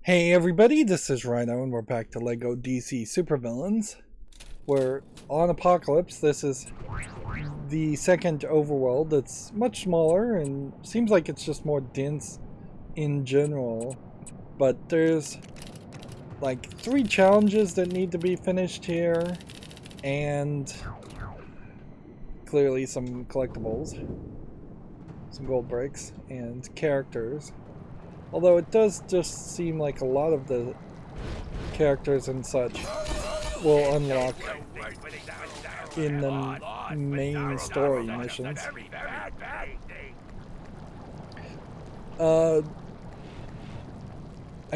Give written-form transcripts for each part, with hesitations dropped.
Hey everybody, this is Rydo and we're back to LEGO DC Supervillains. We're on Apocalypse. This is the second overworld. It's much smaller and seems like it's just more dense in general. But there's like 3 challenges that need to be finished here and clearly some collectibles, some gold bricks and characters. Although it does just seem like a lot of the characters and such will unlock in the main story missions. I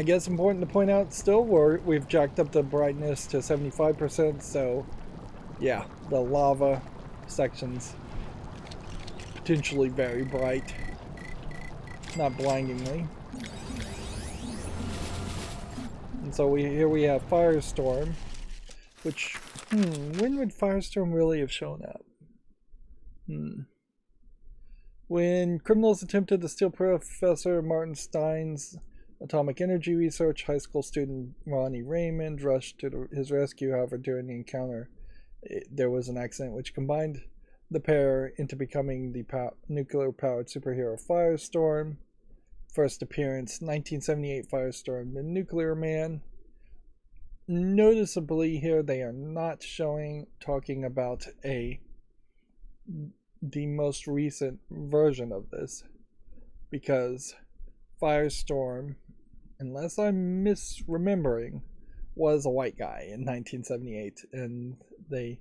guess important to point out still, we've jacked up the brightness to 75%, so yeah, the lava sections potentially very bright, not blindingly. And so here we have Firestorm, which, when would Firestorm really have shown up? When criminals attempted to steal Professor Martin Stein's atomic energy research, high school student Ronnie Raymond rushed to his rescue. However, during the encounter, there was an accident which combined the pair into becoming the nuclear-powered superhero Firestorm. First appearance, 1978 Firestorm, the Nuclear Man. Noticeably here, they are not talking about the most recent version of this, because Firestorm, unless I'm misremembering, was a white guy in 1978, and they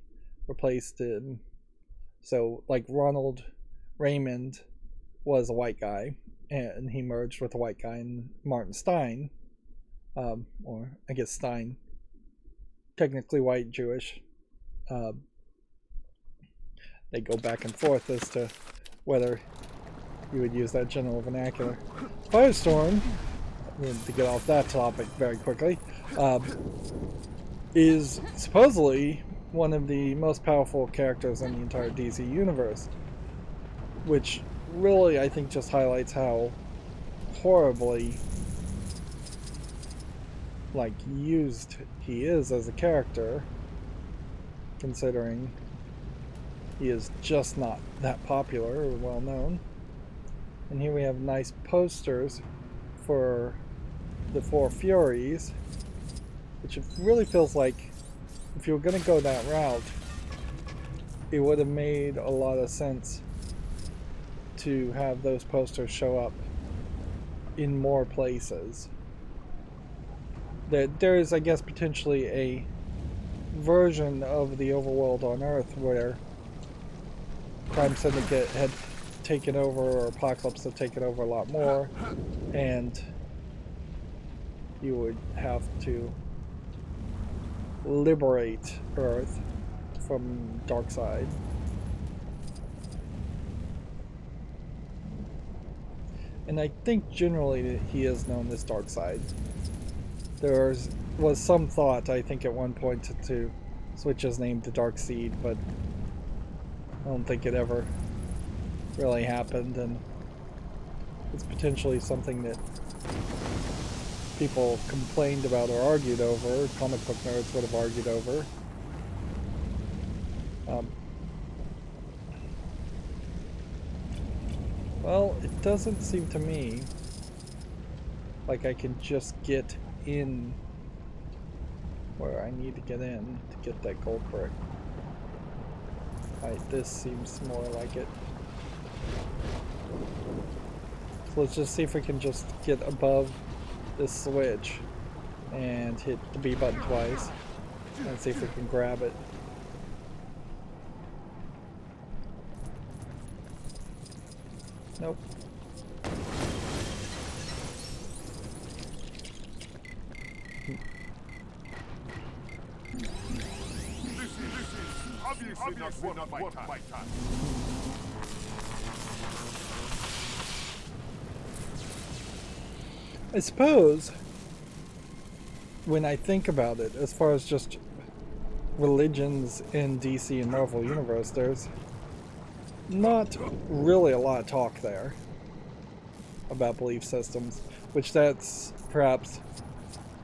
replaced him. So, like, Ronald Raymond was a white guy, and he merged with a white guy in Martin Stein, or I guess Stein, technically white, Jewish. They go back and forth as to whether you would use that general vernacular. Firestorm, to get off that topic very quickly, is supposedly one of the most powerful characters in the entire DC universe, which really, I think, just highlights how horribly used he is as a character, considering he is just not that popular or well known. And here we have nice posters for the 4 Furies, which it really feels like if you were going to go that route, it would have made a lot of sense to have those posters show up in more places. There is, I guess, potentially a version of the overworld on Earth where Crime Syndicate had taken over, or Apocalypse had taken over a lot more, and you would have to liberate Earth from Darkseid. And I think generally that he is known as Darkseid. There was some thought, I think, at one point to switch his name to Darkseid, but I don't think it ever really happened, and it's potentially something that people complained about or argued over. Comic book nerds would have argued over. Well, it doesn't seem to me like I can just get in where I need to get in to get that gold brick. Alright, this seems more like it. So let's just see if we can just get above this switch and hit the B button twice and see if we can grab it. Nope. Obviously not worth my time. I suppose, when I think about it, as far as just religions in DC and Marvel Universe, there's not really a lot of talk there about belief systems, which that's perhaps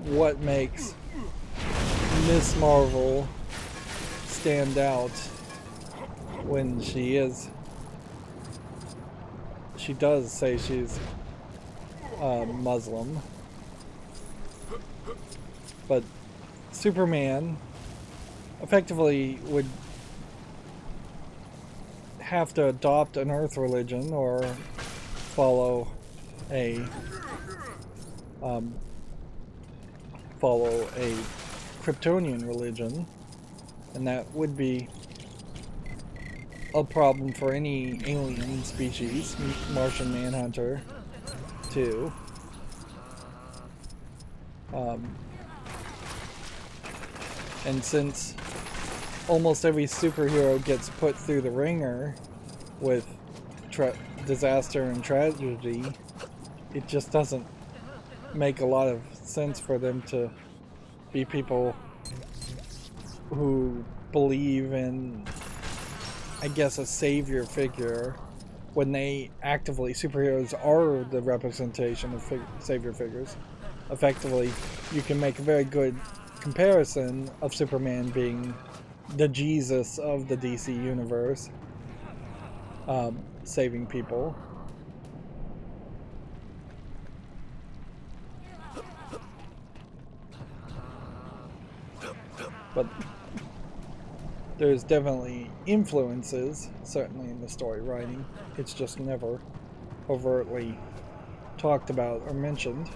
what makes Miss Marvel stand out when she does say she's Muslim, but Superman effectively would have to adopt an Earth religion or follow a Kryptonian religion, and that would be a problem for any alien species, Martian Manhunter too. And since almost every superhero gets put through the ringer with disaster and tragedy, it just doesn't make a lot of sense for them to be people who believe in, I guess, a savior figure when they actively, superheroes are the representation of savior figures. Effectively, you can make a very good comparison of Superman being the Jesus of the DC universe, saving people. But there's definitely influences, certainly in the story writing. It's just never overtly talked about or mentioned.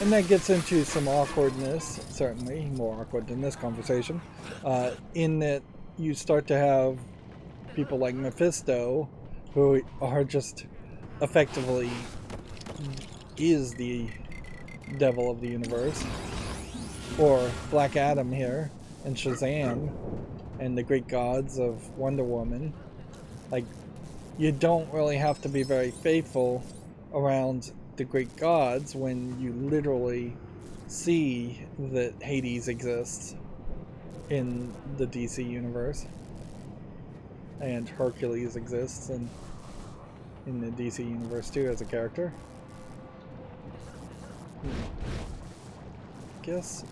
And that gets into some awkwardness, certainly more awkward than this conversation, in that you start to have people like Mephisto, who are just effectively is the devil of the universe, or Black Adam here, and Shazam, and the Greek gods of Wonder Woman. Like, you don't really have to be very faithful around the Greek gods when you literally see that Hades exists in the DC universe, and Hercules exists in the DC universe too as a character. Guess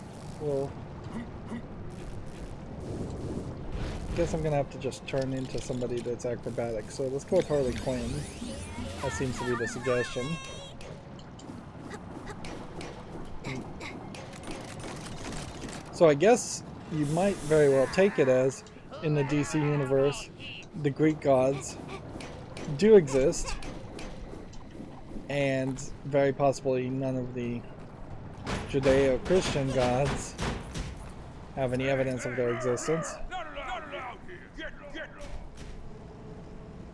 I'm gonna have to just turn into somebody that's acrobatic. So let's go with Harley Quinn. That seems to be the suggestion. So I guess you might very well take it as, in the DC universe, the Greek gods do exist, and very possibly none of the Judeo-Christian gods have any evidence of their existence.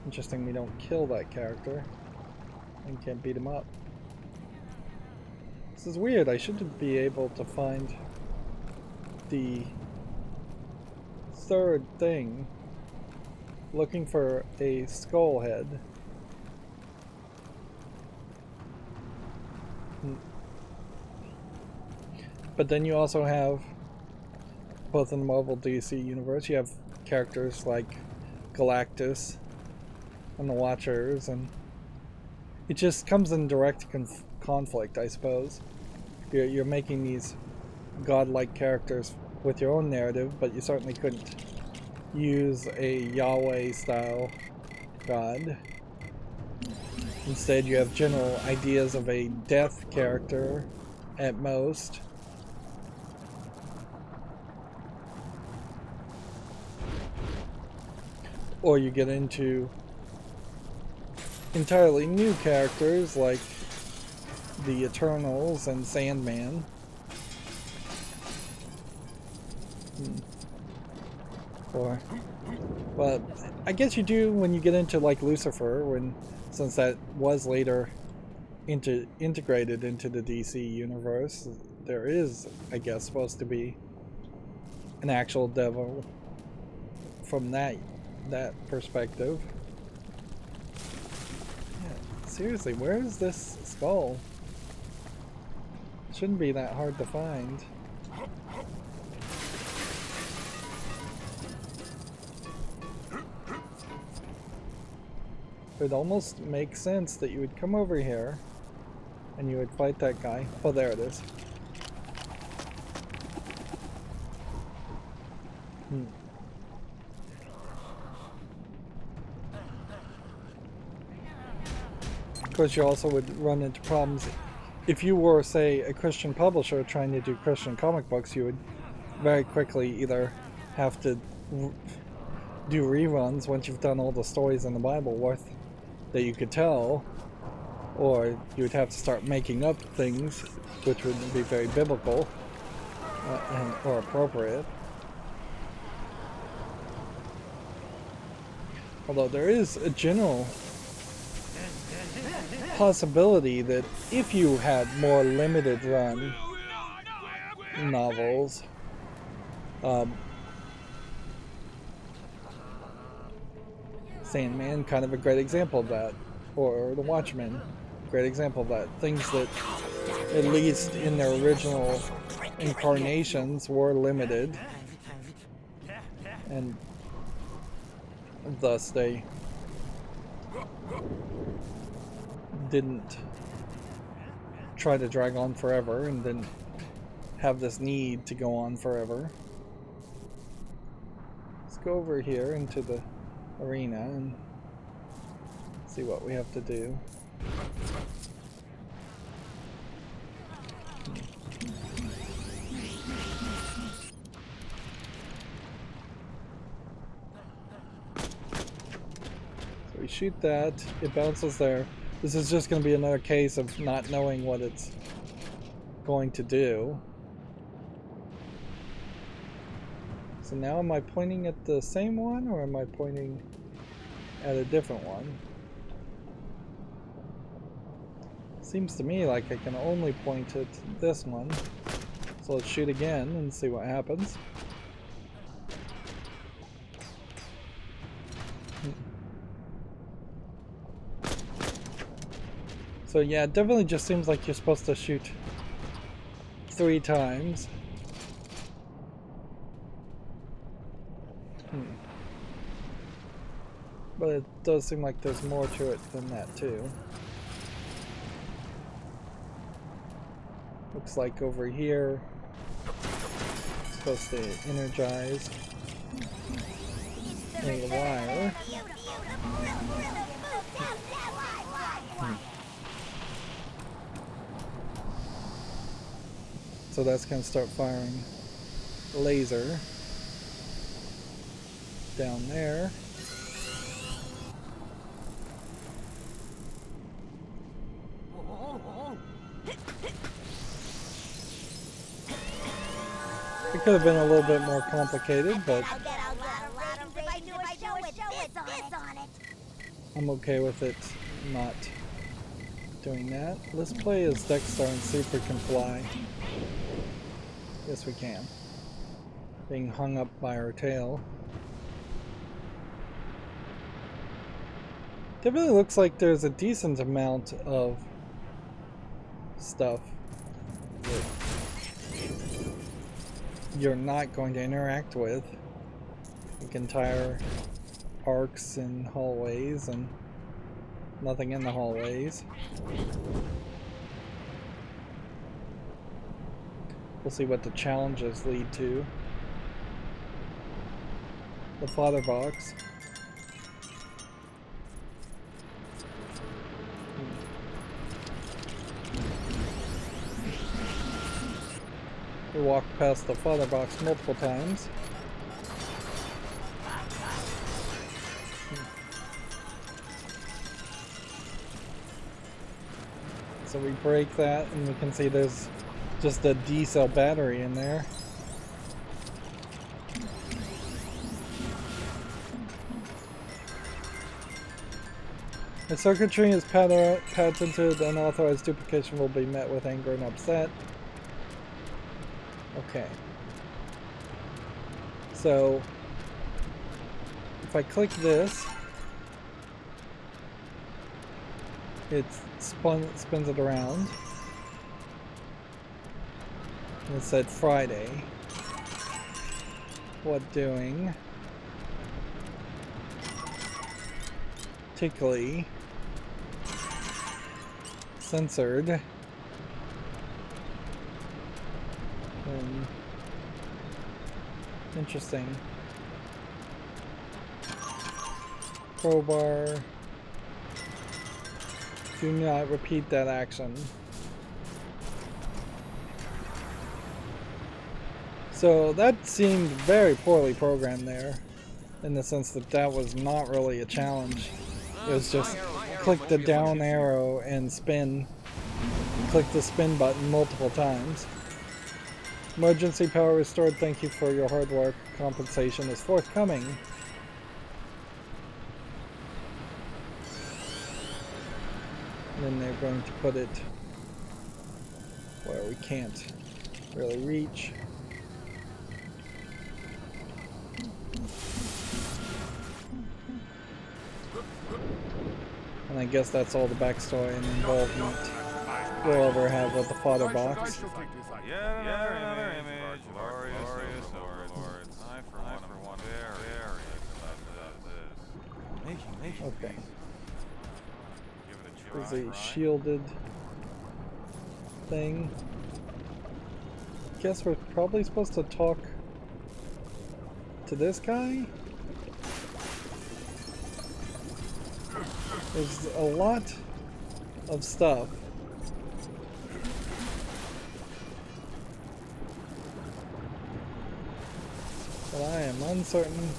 Interesting we don't kill that character and can't beat him up. This is weird. I should be able to find the third thing, looking for a skull head. But then you also have, both in the Marvel DC universe, you have characters like Galactus and the Watchers, and it just comes in direct conflict, I suppose. You're making these godlike characters with your own narrative, but you certainly couldn't use a Yahweh-style god. Instead, you have general ideas of a death character at most. Or you get into entirely new characters like the Eternals and Sandman. But I guess you do when you get into like Lucifer, since that was later integrated into the DC universe, there is, I guess, supposed to be an actual devil from that perspective. Yeah, seriously, where is this skull? It shouldn't be that hard to find. It almost makes sense that you would come over here and you would fight that guy. Oh, there it is. Of course, you also would run into problems. If you were, say, a Christian publisher trying to do Christian comic books, you would very quickly either have to do reruns once you've done all the stories in the Bible worth that you could tell, or you would have to start making up things which would be very biblical or appropriate. Although there is a general possibility that if you had more limited run novels, Sandman, kind of a great example of that, or The Watchmen, great example of that. Things that, at least in their original incarnations, were limited, and thus they didn't try to drag on forever and didn't have this need to go on forever. Let's go over here into the arena and see what we have to do. So we shoot that, it bounces there. This is just going to be another case of not knowing what it's going to do. So now am I pointing at the same one, or am I pointing at a different one? Seems to me like I can only point at this one. So let's shoot again and see what happens. So yeah, it definitely just seems like you're supposed to shoot 3 times. But it does seem like there's more to it than that too. Looks like over here it's supposed to energize a wire. So that's going to start firing laser down there. It could have been a little bit more complicated, but I'm okay with it not doing that. Let's play as Dexter and see if we can fly. Yes, we can. Being hung up by our tail. Definitely looks like there's a decent amount of stuff that you're not going to interact with. Like entire arcs and hallways and nothing in the hallways. We'll see what the challenges lead to. The father box. We walked past the father box multiple times. So we break that and we can see there's just a D-cell battery in there. The circuitry is patented, unauthorized duplication will be met with anger and upset. Okay. So if I click this, it spins it around. And it said Friday. What doing? Tickly. Censored. Interesting. Crowbar. Do not repeat that action. So that seemed very poorly programmed there, in the sense that that was not really a challenge. It was just click the down arrow and spin. Click the spin button multiple times. Emergency power restored. Thank you for your hard work. Compensation is forthcoming. And then they're going to put it where we can't really reach. And I guess that's all the backstory and involvement we'll ever have with the fodder box. Another image. Glorious lords. I for one very glad making. Okay. Give it a try. There's a shielded thing. Guess we're probably supposed to talk to this guy? There's a lot of stuff. But I am uncertain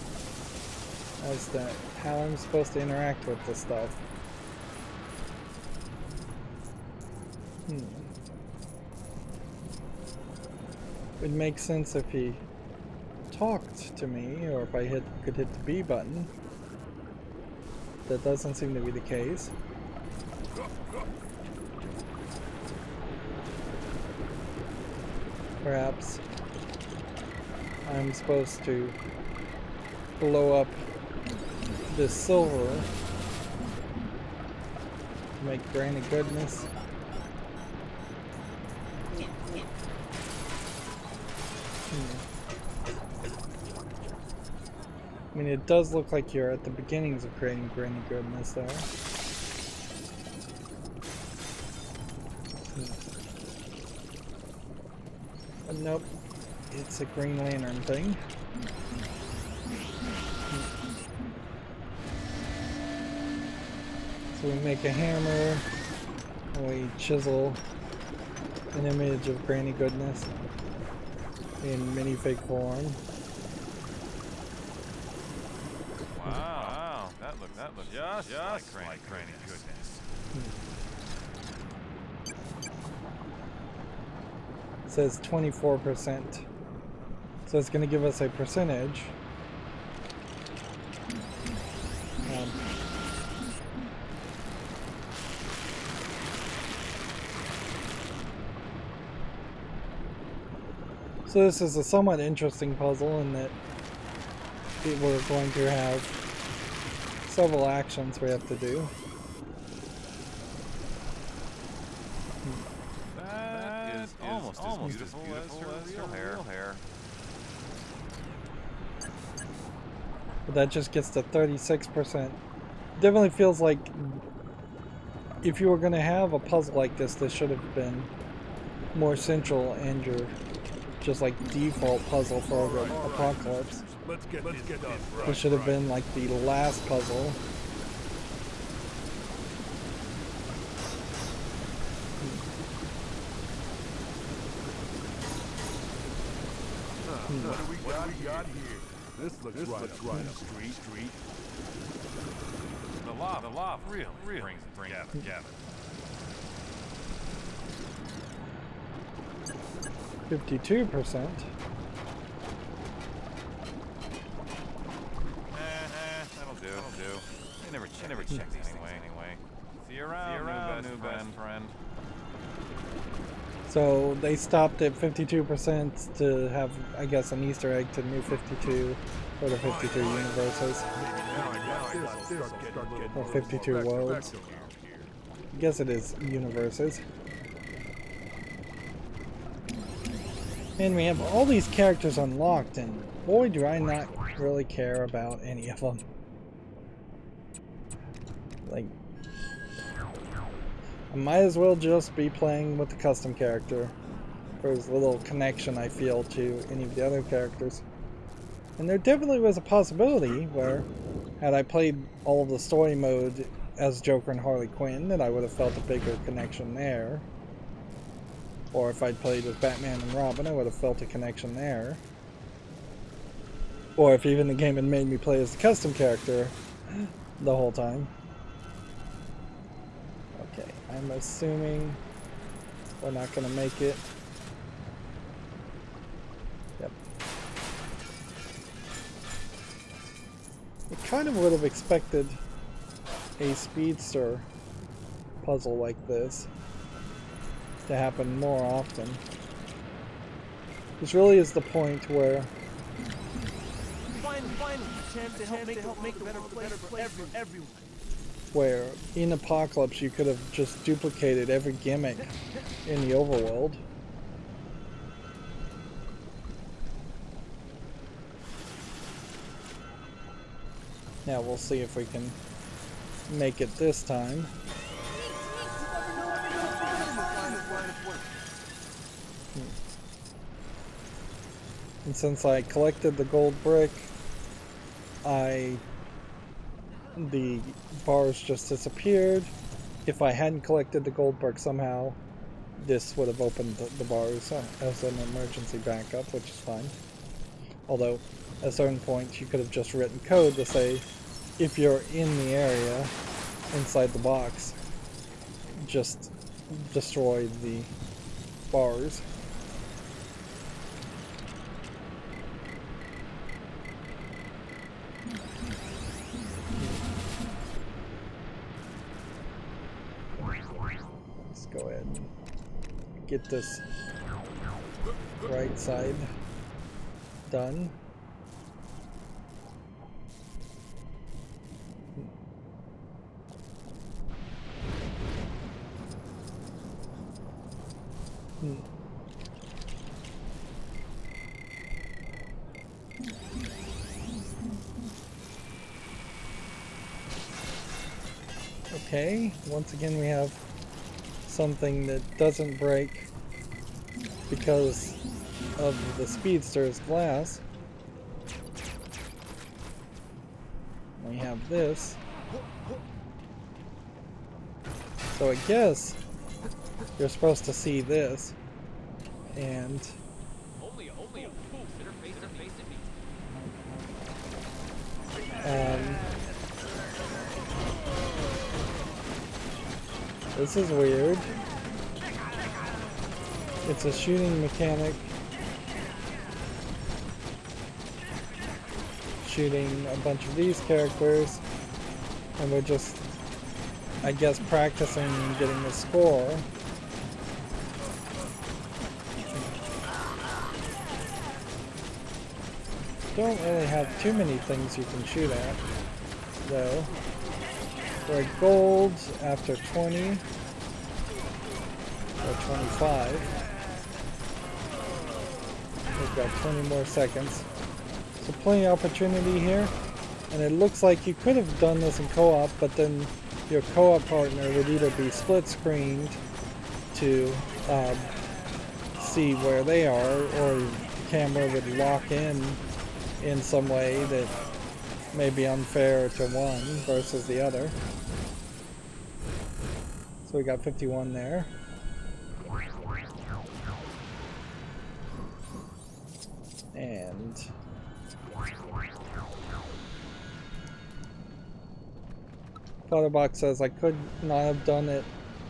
as to how I'm supposed to interact with this stuff. It would make sense if he talked to me, or if I could hit the B button. That doesn't seem to be the case. Perhaps I'm supposed to blow up this silver to make granny goodness. I mean, it does look like you're at the beginnings of creating granny goodness, though. But nope, it's a Green Lantern thing. So we make a hammer, and we chisel an image of granny goodness in minifig form. Wow, that looks just like granny goodness. It says 24%. So it's going to give us a percentage. So this is a somewhat interesting puzzle in that we're going to have several actions we have to do. That is almost as beautiful as her real hair. But that just gets to 36%. Definitely feels like if you were going to have a puzzle like this should have been more central and your just like default puzzle for Apocalypse. Let's get this done. This should have been like the last puzzle. What do we got here? This looks right up street. The lava really brings it together. 52%. That'll do. They never check these anyway. See you around, new best friend. So they stopped at 52% to have, I guess, an Easter egg to New 52 or the 52 universes. Or 52 worlds. I guess it is universes. And we have all these characters unlocked, and boy do I not really care about any of them. Like, I might as well just be playing with the custom character. There's little connection I feel to any of the other characters. And there definitely was a possibility where, had I played all of the story mode as Joker and Harley Quinn, that I would have felt a bigger connection there. Or if I'd played as Batman and Robin, I would have felt a connection there. Or if even the game had made me play as a custom character the whole time. Okay, I'm assuming we're not going to make it. Yep. I kind of would have expected a speedster puzzle like this to happen more often. This really is the point where find a chance to help make a better place for everyone. Where in Apocalypse you could have just duplicated every gimmick in the overworld. Now we'll see if we can make it this time. And since I collected the gold brick, the bars just disappeared. If I hadn't collected the gold brick somehow, this would have opened the bars as an emergency backup, which is fine. Although, at a certain point, you could have just written code to say, if you're in the area, inside the box, just destroy the bars. Let's go ahead and get this right side done. Okay, once again we have something that doesn't break because of the speedster's glass. We have this. So I guess you're supposed to see this, and Only a fool should have faced me. this is weird. It's a shooting mechanic shooting a bunch of these characters, and we're just, I guess, practicing getting the score. Don't really have too many things you can shoot at, though. We're at gold after 20 or 25. We've got 20 more seconds. So plenty of opportunity here. And it looks like you could have done this in co-op, but then your co-op partner would either be split screened to see where they are, or the camera would lock in some way that may be unfair to one versus the other. So we got 51 there. And Flutterbox says, I could not have done it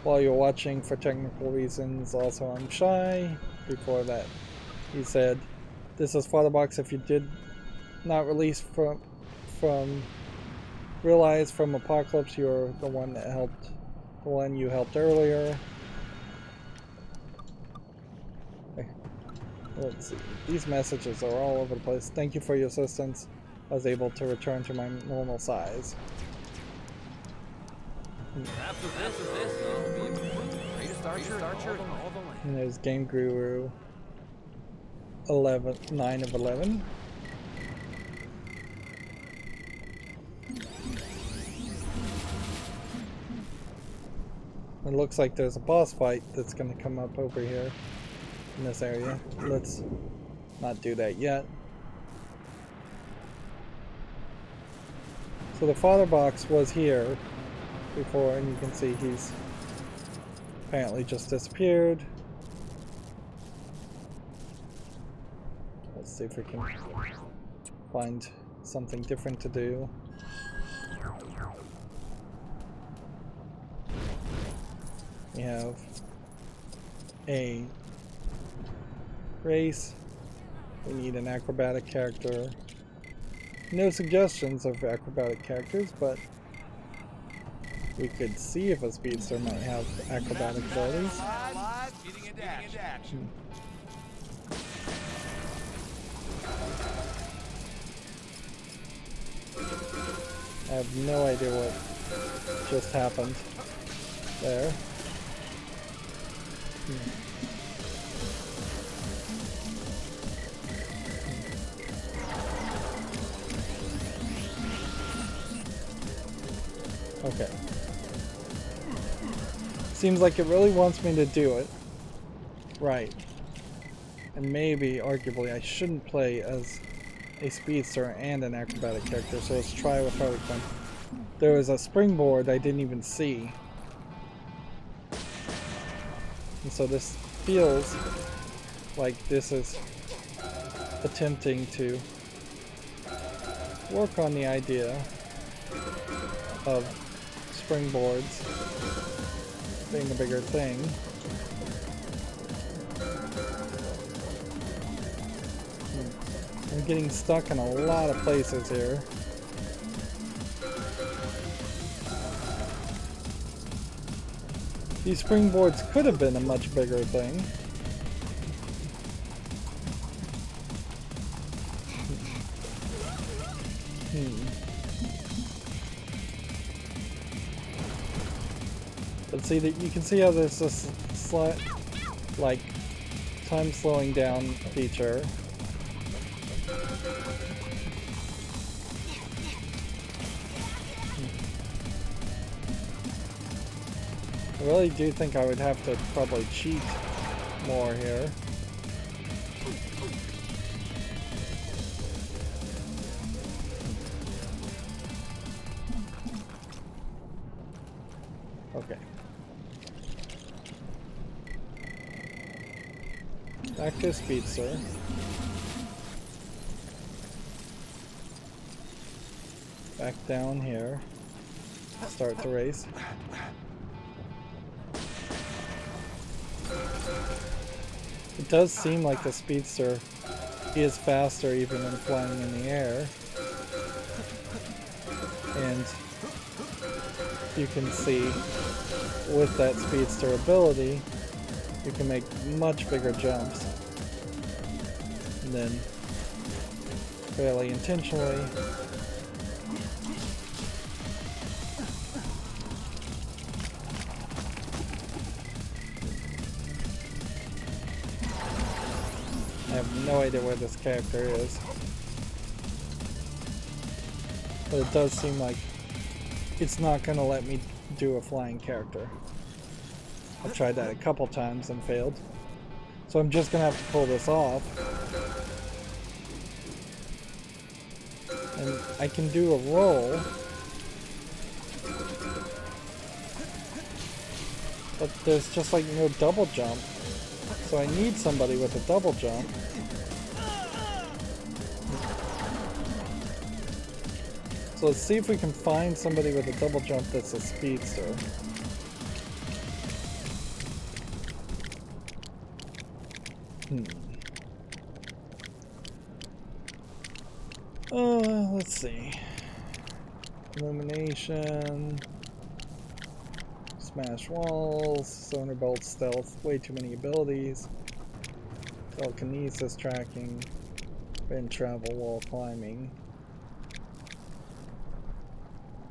while you're watching for technical reasons. Also, I'm shy. Before that, he said, this is Flutterbox. If you did not release from realize from Apocalypse, you're the one that helped, the one you helped earlier. Let's see. These messages are all over the place. Thank you for your assistance. I was able to return to my normal size. After this, I'll be greatest archer in all the land. And there's Game Guru 9 of 11. It looks like there's a boss fight that's going to come up over here. in this area. Let's not do that yet. So the father box was here before, and you can see he's apparently just disappeared. Let's see if we can find something different to do. We have a race. We need an acrobatic character. No suggestions of acrobatic characters, but we could see if a speedster might have acrobatic abilities. I have no idea what just happened there. Okay. Seems like it really wants me to do it. Right. And maybe, arguably, I shouldn't play as a speedster and an acrobatic character, so let's try with Harley Quinn. There was a springboard I didn't even see. And so this feels like this is attempting to work on the idea of springboards being a bigger thing. I'm getting stuck in a lot of places here. These springboards could have been a much bigger thing. But see that you can see how there's this slight, like, time slowing down feature. I really do think I would have to probably cheat more here. Okay. Back to speedster. Back down here. Start the race. It does seem like the speedster is faster even when flying in the air. And you can see with that speedster ability, you can make much bigger jumps. And then, fairly intentionally, I have no idea where this character is. But it does seem like it's not going to let me do a flying character. I've tried that a couple times and failed. So I'm just going to have to pull this off. And I can do a roll. But there's just like no double jump. So I need somebody with a double jump. So let's see if we can find somebody with a double jump that's a speedster. Let's see. Illumination. Smash walls. Sonar bolt stealth. Way too many abilities. Telekinesis tracking. Wind travel wall climbing.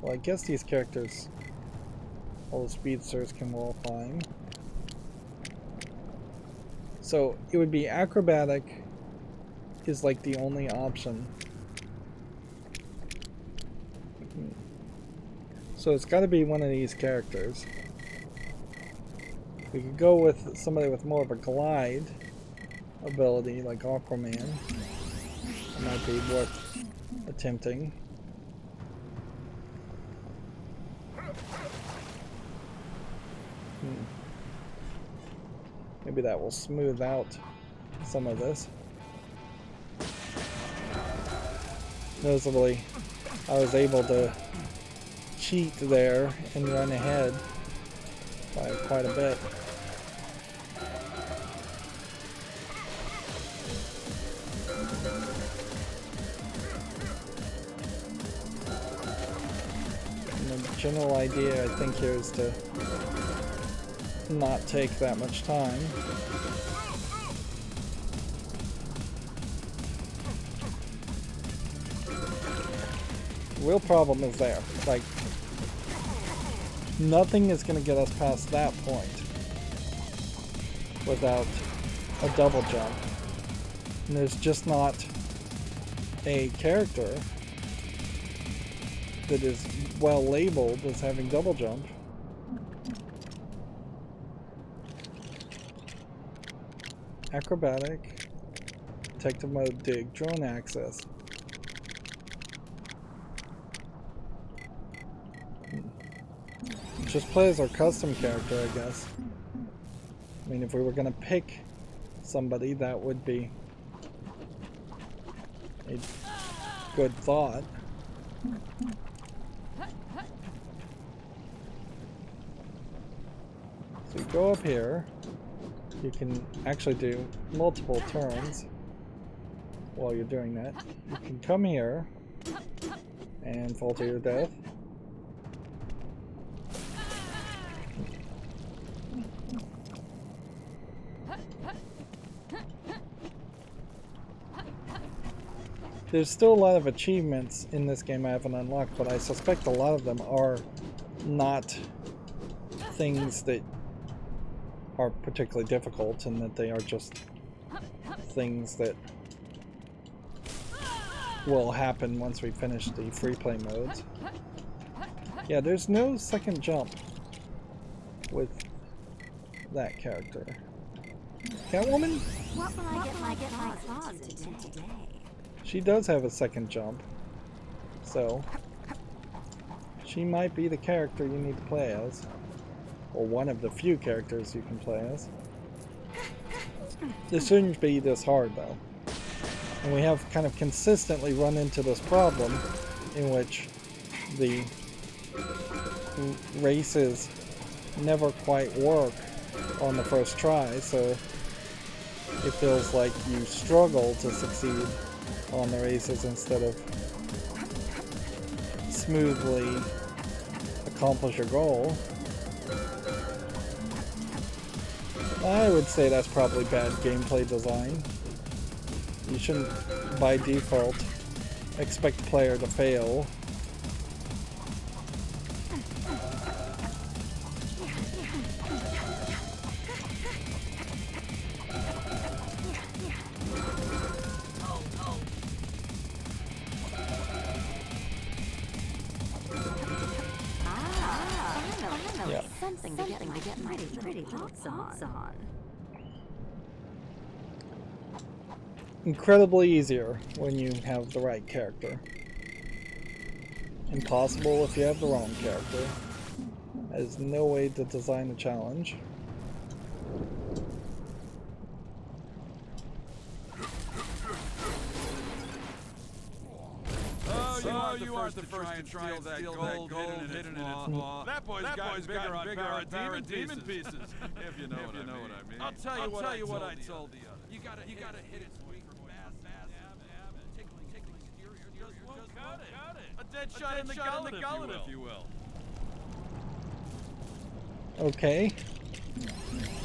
Well, I guess these characters, all the speedsters, can wall climb. So it would be acrobatic is like the only option. So it's got to be one of these characters. We could go with somebody with more of a glide. ability like Aquaman. It might be worth attempting. Maybe that will smooth out some of this. Noticeably, I was able to cheat there and run ahead by quite a bit. And the general idea, I think, here is to not take that much time. The real problem is there. Like, nothing is going to get us past that point without a double jump. And there's just not a character that is well labeled as having double jump. Acrobatic, detective mode, dig, drone access. Just play as our custom character, I guess. I mean, if we were gonna pick somebody, that would be a good thought. So you go up here. You can actually do multiple turns while you're doing that. You can come here and fall to your death. There's still a lot of achievements in this game I haven't unlocked, but I suspect a lot of them are not things that are particularly difficult, and that they are just things that will happen once we finish the free play modes. Yeah, there's no second jump with that character. Catwoman? What will I get my claws into today? She does have a second jump, so she might be the character you need to play as. Or one of the few characters you can play as. This shouldn't be this hard, though. And we have kind of consistently run into this problem in which the races never quite work on the first try, so it feels like you struggle to succeed on the races instead of smoothly accomplish your goal. I would say that's probably bad gameplay design. You shouldn't, by default, expect the player to fail. Yeah. Something to get my pretty boots on. Incredibly easier when you have the right character. Impossible if you have the wrong character. There's no way to design a challenge. Oh, you aren't the first to try and steal that gold hidden in its claw. That boy's gotten bigger on barrett demon pieces, if you know what I mean. I'll tell you what I told the other. You gotta hit its weak fast, tickling exterior just won't cut it. A dead shot in the gullet, if you will. Okay.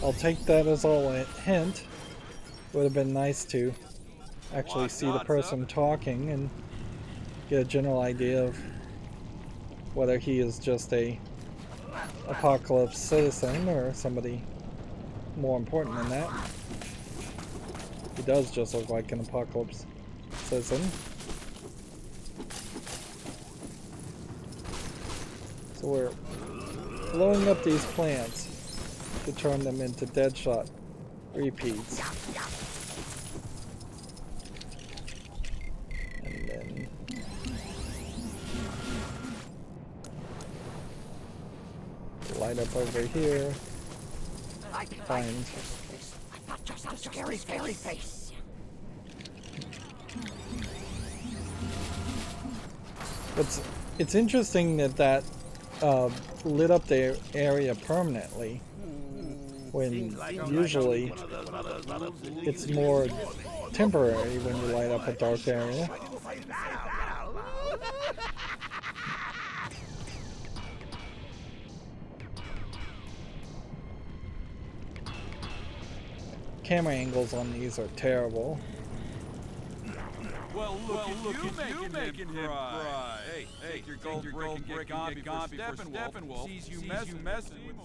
I'll take that as all a hint. Would have been nice to actually see the person talking and get a general idea of whether he is just a apocalypse citizen or somebody more important than that. He does just look like an apocalypse citizen. So we're blowing up these plants to turn them into Deadshot repeats. light up over here. Find. Not just a scary face. It's interesting that lit up the area permanently, when usually it's more temporary when you light up a dark area. Camera angles on these are terrible. Well, look at you making him cry. Hey, your gold brick and get gone before Steppenwolf sees you messing with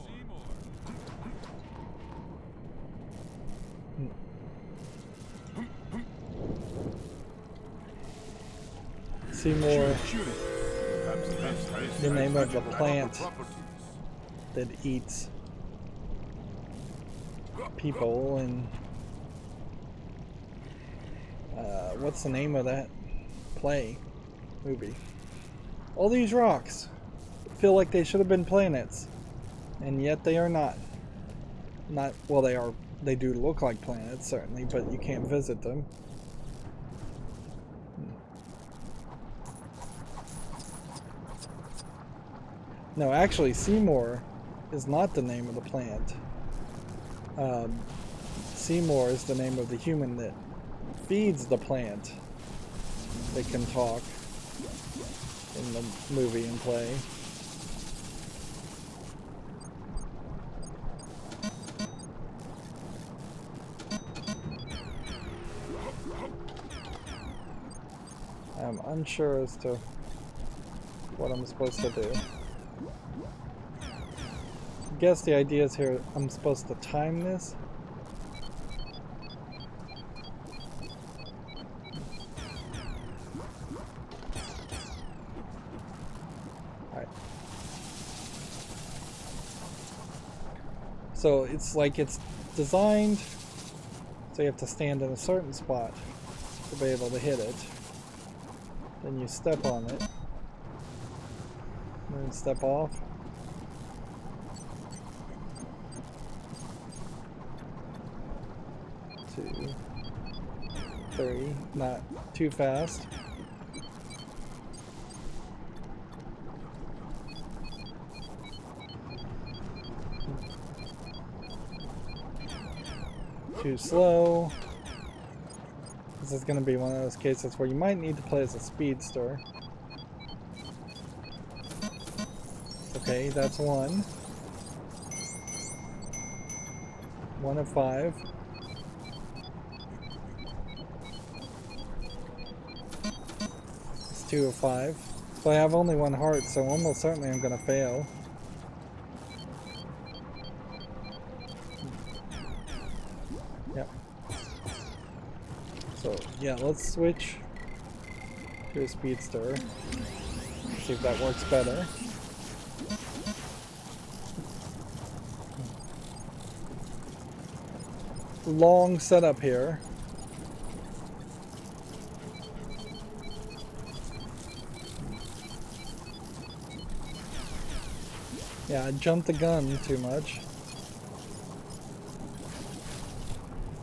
Seymour, the name of the plant that eats people, and what's the name of that movie? All these rocks feel like they should have been planets, and yet they are not. Well, they are. They do look like planets, certainly, but you can't visit them. No, actually, Seymour is not the name of the plant. Seymour is the name of the human that feeds the plant that can talk in the movie and play. I'm unsure as to what I'm supposed to do. I guess the idea is here I'm supposed to time this. Alright. So it's like it's designed so you have to stand in a certain spot to be able to hit it. Then you step on it. And then step off. 2, 3, not too fast. Too slow. This is going to be one of those cases where you might need to play as a speedster. Okay, that's 1. 1 of 5. It's 2 of 5. So I have only 1 heart, so almost certainly I'm going to fail. Yep. So, yeah, let's switch to a speedster. See if that works better. Long setup here. Yeah, I jumped the gun too much.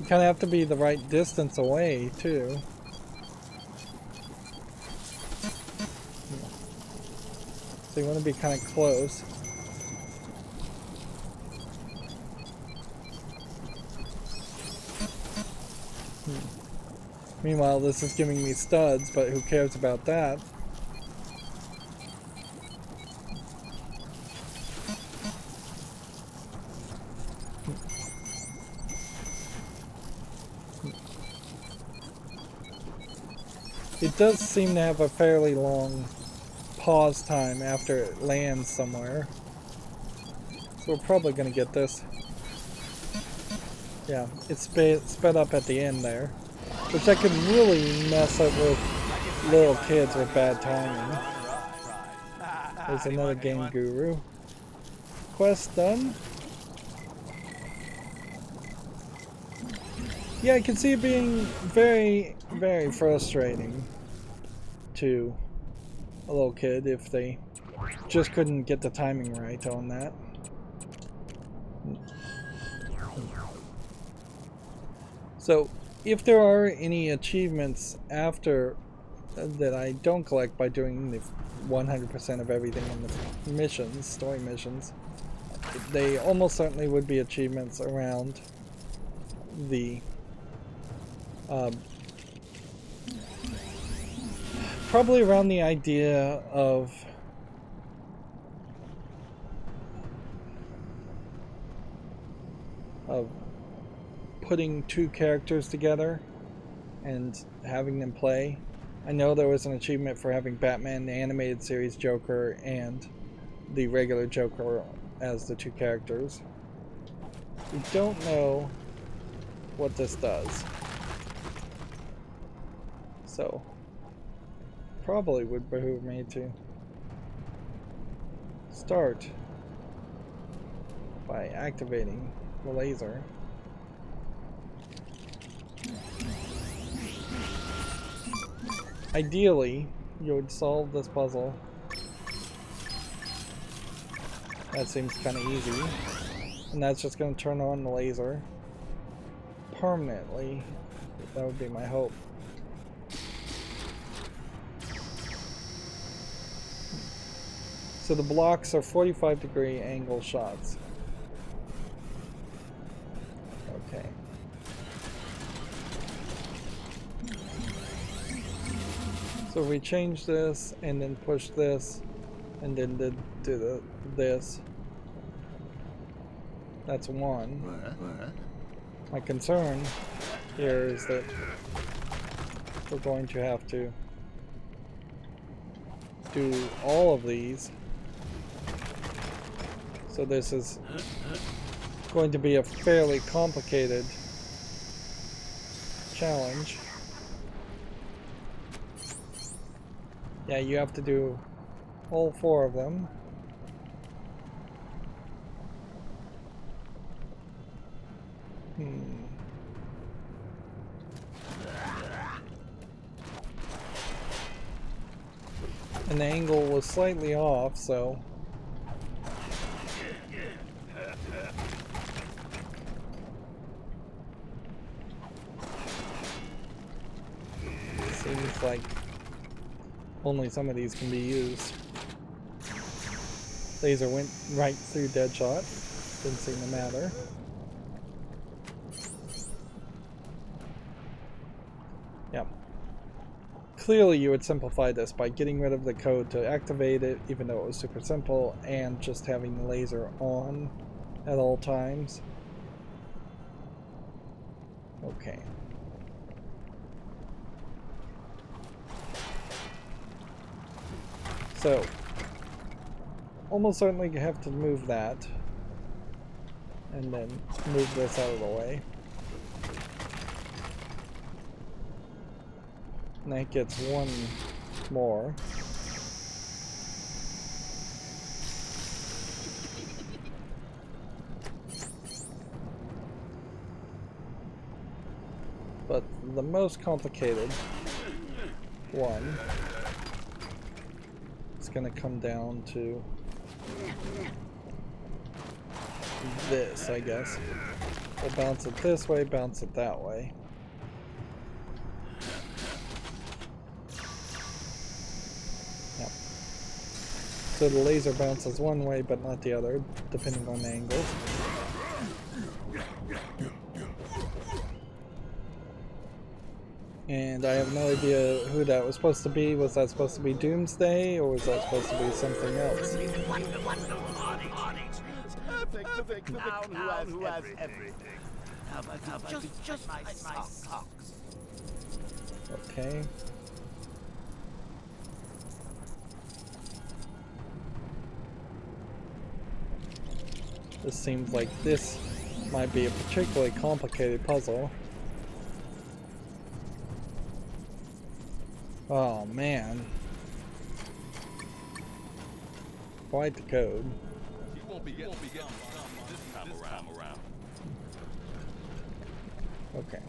You kind of have to be the right distance away too. So you want to be kind of close. Meanwhile, this is giving me studs, but who cares about that? It does seem to have a fairly long pause time after it lands somewhere. So we're probably going to get this. Yeah, it's sped up at the end there. Which I could really mess up with little kids with bad timing. There's another game guru. Quest done. Yeah, I can see it being very, very frustrating to a little kid if they just couldn't get the timing right on that. So, if there are any achievements after that I don't collect by doing the 100% of everything in the missions, story missions, they almost certainly would be achievements around the probably around the idea of putting two characters together and having them play. I know there was an achievement for having Batman the animated series Joker and the regular Joker as the two characters. We don't know what this does, so probably would behoove me to start by activating the laser. Ideally, you would solve this puzzle. That seems kind of easy. And that's just going to turn on the laser permanently. That would be my hope. So the blocks are 45-degree angle shots. Okay. So we change this and then push this and then do this. That's one. My concern here is that we're going to have to do all of these. So this is going to be a fairly complicated challenge. Yeah, you have to do all four of them. And the angle was slightly off, so seems like only some of these can be used. Laser went right through Deadshot. Didn't seem to matter. Yeah. Clearly you would simplify this by getting rid of the code to activate it, even though it was super simple, and just having the laser on at all times. Okay. So, almost certainly you have to move that, and then move this out of the way. And that gets one more. But the most complicated one is going to come down to this, I guess. We'll bounce it this way, bounce it that way. Yep. So the laser bounces one way but not the other, depending on the angles. And I have no idea who that was supposed to be. Was that supposed to be Doomsday, or was that supposed to be something else? Who has everything. How about just my socks? Okay. This seems like this might be a particularly complicated puzzle. Oh man. Quite the code. He won't be getting this time around. Okay.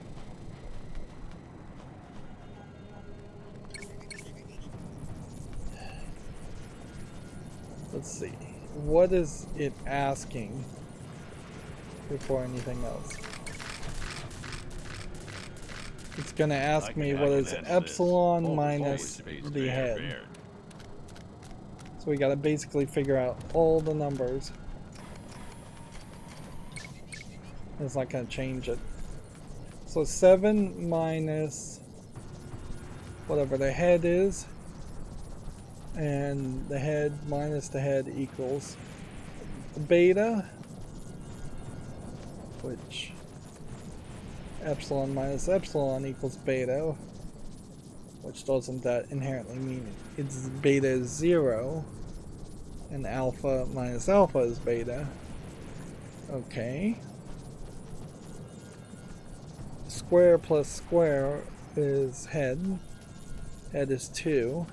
Let's see. What is it asking before anything else. It's going to ask me what is epsilon minus the head. So we got to basically figure out all the numbers. It's not going to change it. So 7 minus whatever the head is, and the head minus the head equals beta, which epsilon minus epsilon equals beta, which doesn't that inherently mean it's beta is 0, and alpha minus alpha is beta. Okay. Square plus square is head. Head is 2.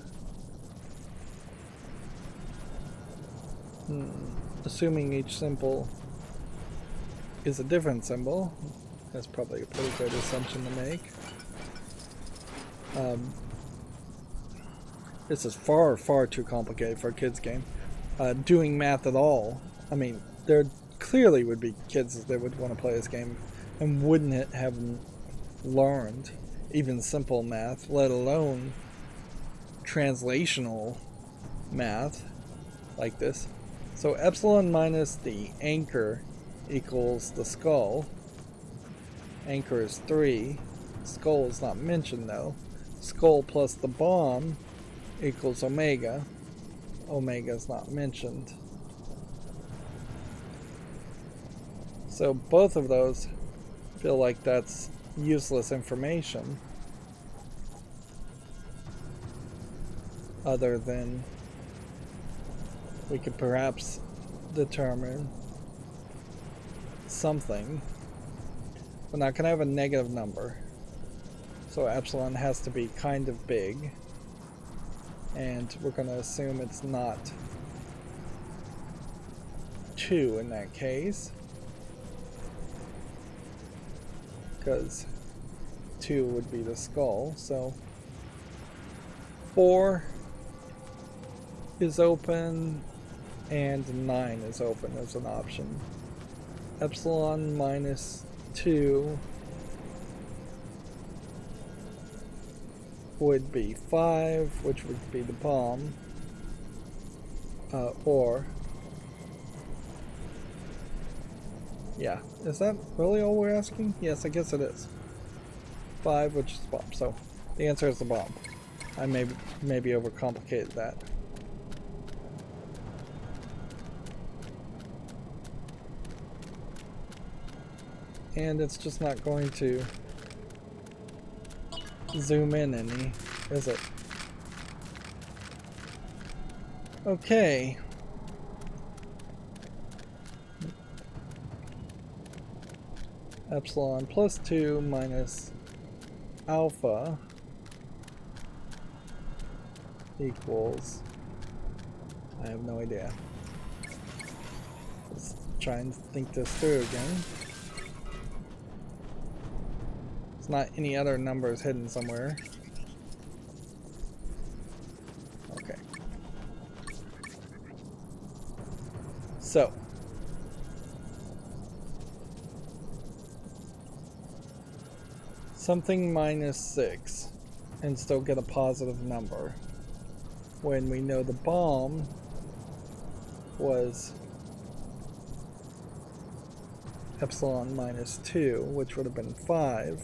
Assuming each symbol is a different symbol. That's probably a pretty good assumption to make. This is far, far too complicated for a kid's game. Doing math at all. I mean, there clearly would be kids that would want to play this game and wouldn't have learned even simple math, let alone translational math like this. So epsilon minus the anchor equals the skull. Anchor is 3. Skull is not mentioned though. Skull plus the bomb equals omega. Omega is not mentioned. So both of those feel like that's useless information, other than we could perhaps determine something. We're not going to have a negative number, so epsilon has to be kind of big, and we're going to assume it's not 2 in that case, because 2 would be the skull. So 4 is open and 9 is open as an option. Epsilon minus 2 would be 5, which would be the bomb, or yeah, is that really all we're asking? Yes, I guess it is. 5, which is the bomb. So the answer is the bomb. I maybe overcomplicated that. And it's just not going to zoom in any, is it? Okay. Epsilon plus 2 minus alpha equals, I have no idea. Let's try and think this through again. It's not any other numbers hidden somewhere. Okay. So something minus 6 and still get a positive number when we know the bomb was epsilon minus 2, which would have been 5.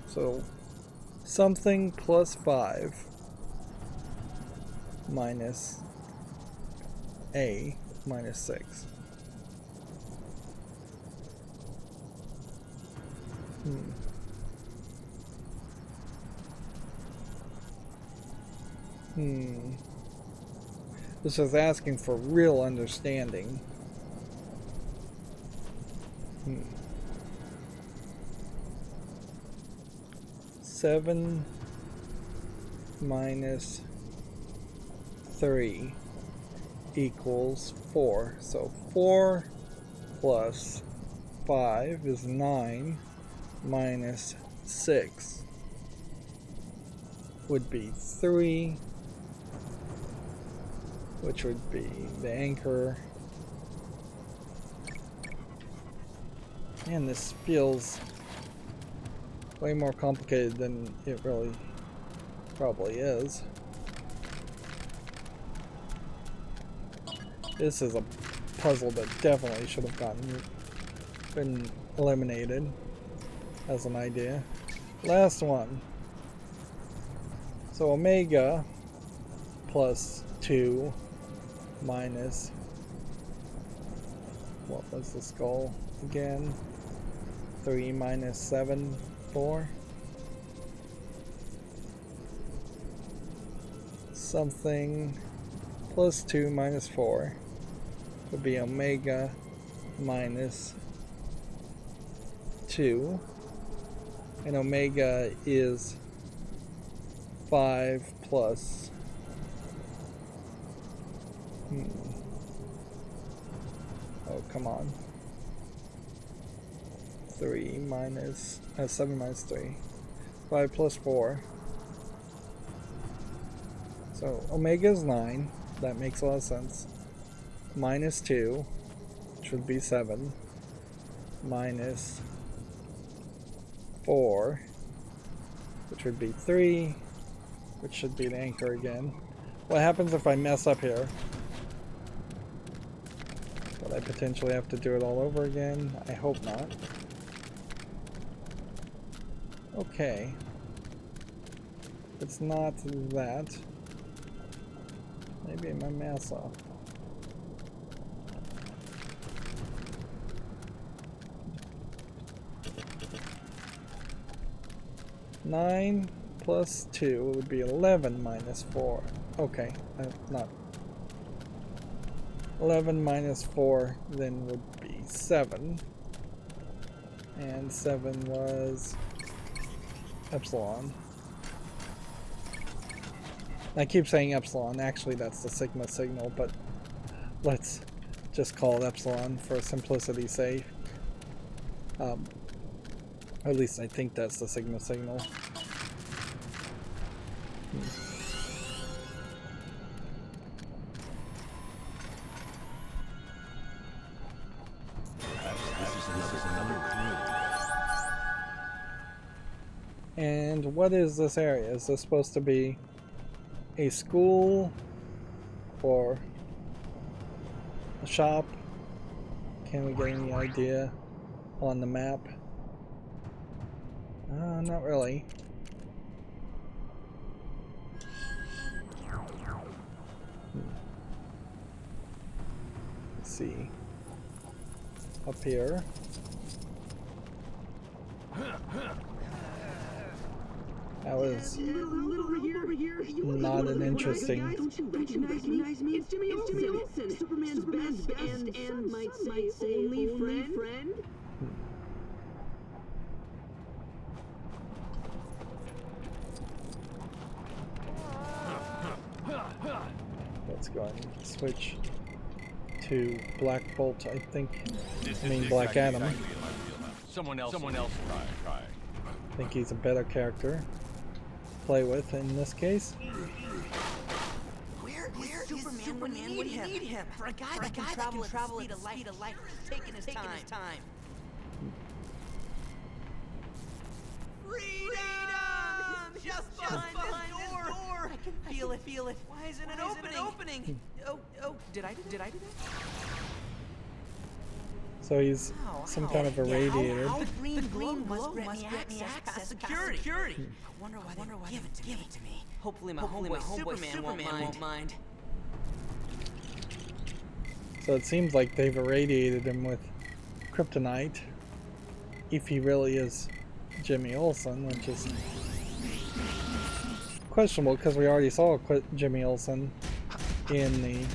So something plus 5 minus a minus 6. This is asking for real understanding. 7 minus 3 equals 4. So 4 plus 5 is 9 minus 6 would be 3, which would be the anchor Man, this feels way more complicated than it really probably is. This is a puzzle that definitely should have been eliminated as an idea. Last one. So omega plus 2 minus, what was the skull again? 3 minus 7, 4. Something plus 2 minus 4 would be omega minus 2. And omega is 5 plus oh, come on. 3 minus 7 minus 3. 5 plus 4. So omega is 9. That makes a lot of sense. Minus 2, which would be 7. Minus 4, which would be 3, which should be the anchor again. What happens if I mess up here? Would I potentially have to do it all over again? I hope not. Okay. It's not that. Maybe my math's off. Nine plus 2 would be 11 minus 4. Okay, not 11 minus 4 then would be 7. And 7 was epsilon. I keep saying epsilon, actually that's the sigma signal, but let's just call it epsilon for simplicity's sake. At least I think that's the sigma signal. And what is this area? Is this supposed to be a school or a shop? Can we get any idea on the map? Not really. Let's see. Up here. That was not an interesting. Don't you recognize me? It's Jimmy Olsen, Superman's best and some might say only friend. Let's go ahead and switch to Black Bolt, I think. I mean Black Adam. Someone else try. I think he's a better character to play with in this case. Where is Superman when you need him? For a guy that can travel at the speed of light, taking his time. Freedom! Just behind this door. I can feel it. Why isn't it opening? Oh, did I do that? So he's some kind of a radiator. The green glow must grant me access security. I wonder why they give it to me. Hopefully my homeboy Superman won't mind. So it seems like they've irradiated him with kryptonite. If he really is Jimmy Olsen, which is questionable because we already saw Jimmy Olsen in the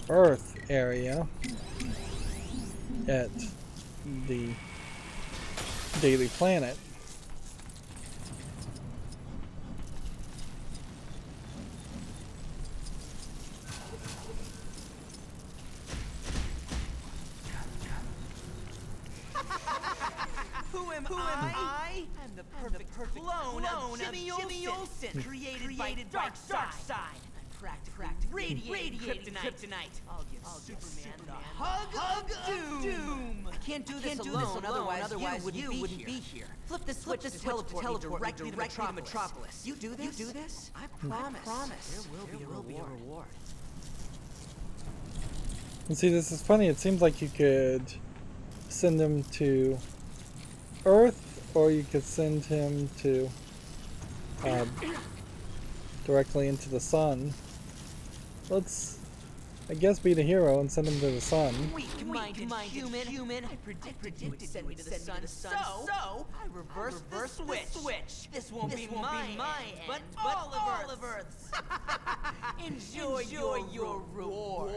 Earth area at the Daily Planet. Who am I? I'm the perfect clone of Jimmy Olsen, created by Darkseid. I'm practically radiating kryptonite. I'll give Superman the Hug of Doom. I can't do this alone, otherwise you wouldn't be here. Flip the switch to teleport me directly to Metropolis. You do this? I promise. There will be a reward. And see, this is funny. It seems like you could send him to Earth, or you could send him to directly into the sun. Let's, I guess, be the hero and send him to the sun. Weak-minded human. I predicted you would send me to the sun, so I reversed the switch. This won't be my end, but all of Earth's. Enjoy your reward.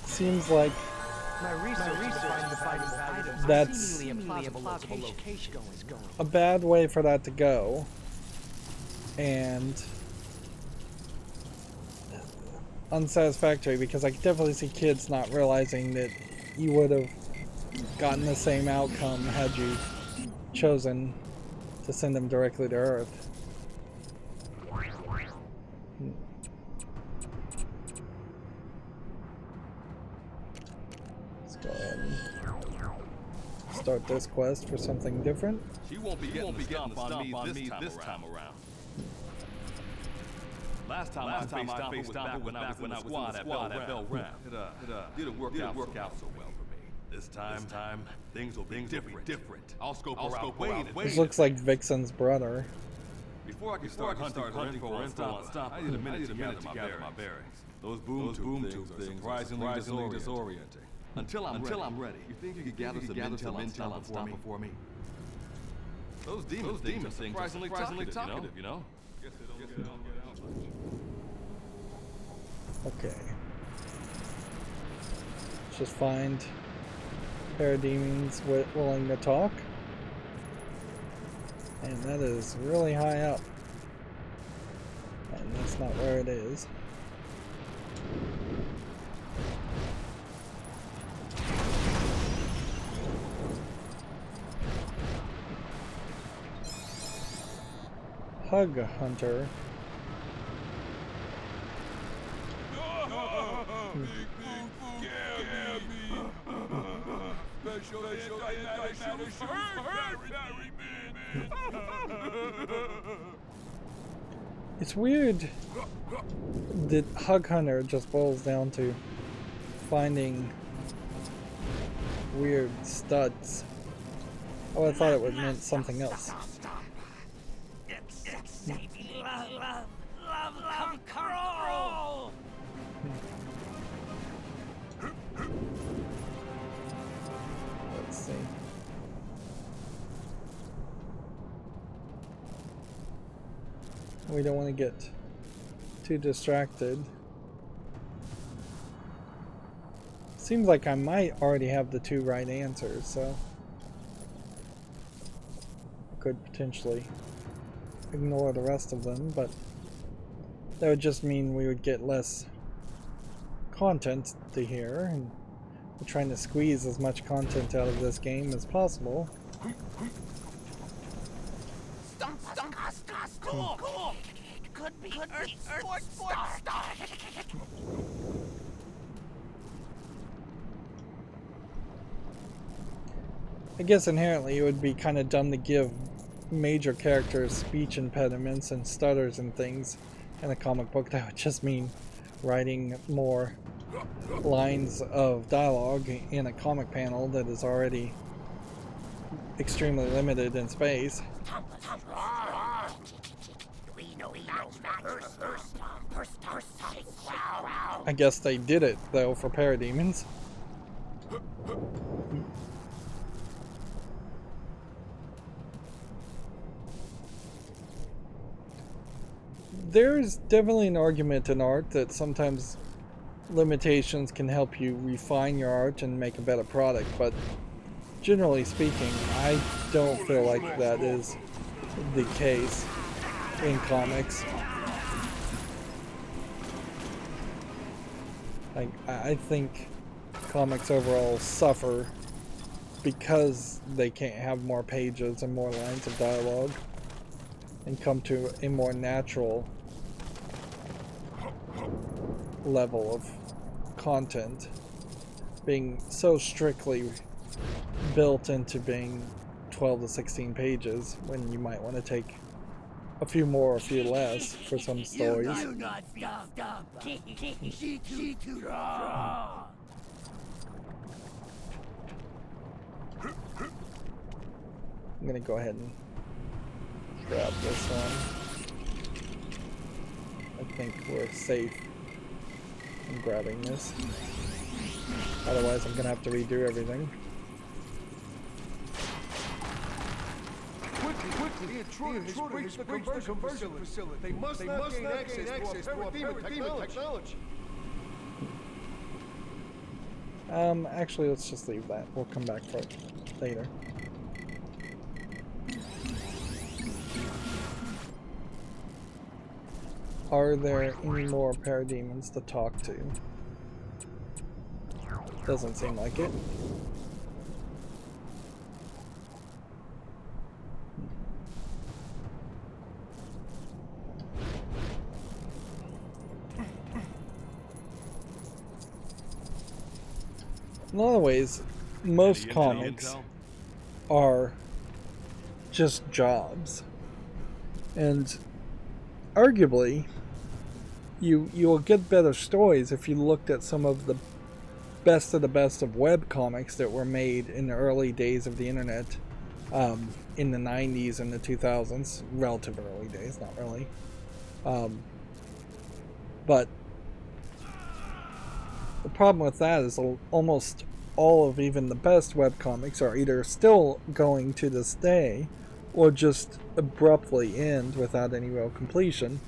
Seems like My research to find that's seemingly a plausible location is going. a bad way for that to go, and unsatisfactory, because I could definitely see kids not realizing that you would have gotten the same outcome had you chosen to send them directly to Earth. Let's go ahead and start this quest for something different. She won't be getting the stomp on me this time around. Last time I faced stomping when I was in the squad at Bell Round. It didn't work out so well for me. This time things will be different. I'll scope her out way. This looks like Vixen's brother. Before I can start hunting for a stop, I need a minute to gather my bearings. Those boom tube things are surprisingly disorienting. Until I'm ready. You think you could gather some intel on stop before me? Those demon things are surprisingly talkative, you know? Guess they don't get out much. Okay. Let's just find parademons willing to talk. And that is really high up. And that's not where it is. Hug Hunter. It's weird that Hug Hunter just boils down to finding weird studs. Oh, I thought it would mean something else. Love control. Let's see. We don't want to get too distracted. Seems like I might already have the two right answers, so I could potentially ignore the rest of them, but that would just mean we would get less content to hear, and we're trying to squeeze as much content out of this game as possible. Could be Earth Sports Star. I guess inherently it would be kind of dumb to give major characters speech impediments and stutters and things in a comic book. That would just mean writing more lines of dialogue in a comic panel that is already extremely limited in space. I guess they did it though for parademons. There's definitely an argument in art that sometimes limitations can help you refine your art and make a better product, but generally speaking, I don't feel like that is the case in comics. I think comics overall suffer because they can't have more pages and more lines of dialogue. and come to a more natural level of content, being so strictly built into being 12 to 16 pages when you might want to take a few more, a few less for some stories. I'm gonna go ahead and grab this one. I think we're safe in grabbing this. Otherwise, I'm gonna have to redo everything. Quickly, the intruder has breached the conversion facility. They must not gain access to our parademon technology. Actually, let's just leave that. We'll come back for it later. Are there any more parademons to talk to? Doesn't seem like it. In a lot of ways, most comics are just jobs. And arguably, you'll get better stories if you looked at some of the best of web comics that were made in the early days of the internet, in the 90s and the 2000s, relative early days, not really. But the problem with that is almost all of even the best webcomics are either still going to this day or just abruptly end without any real completion,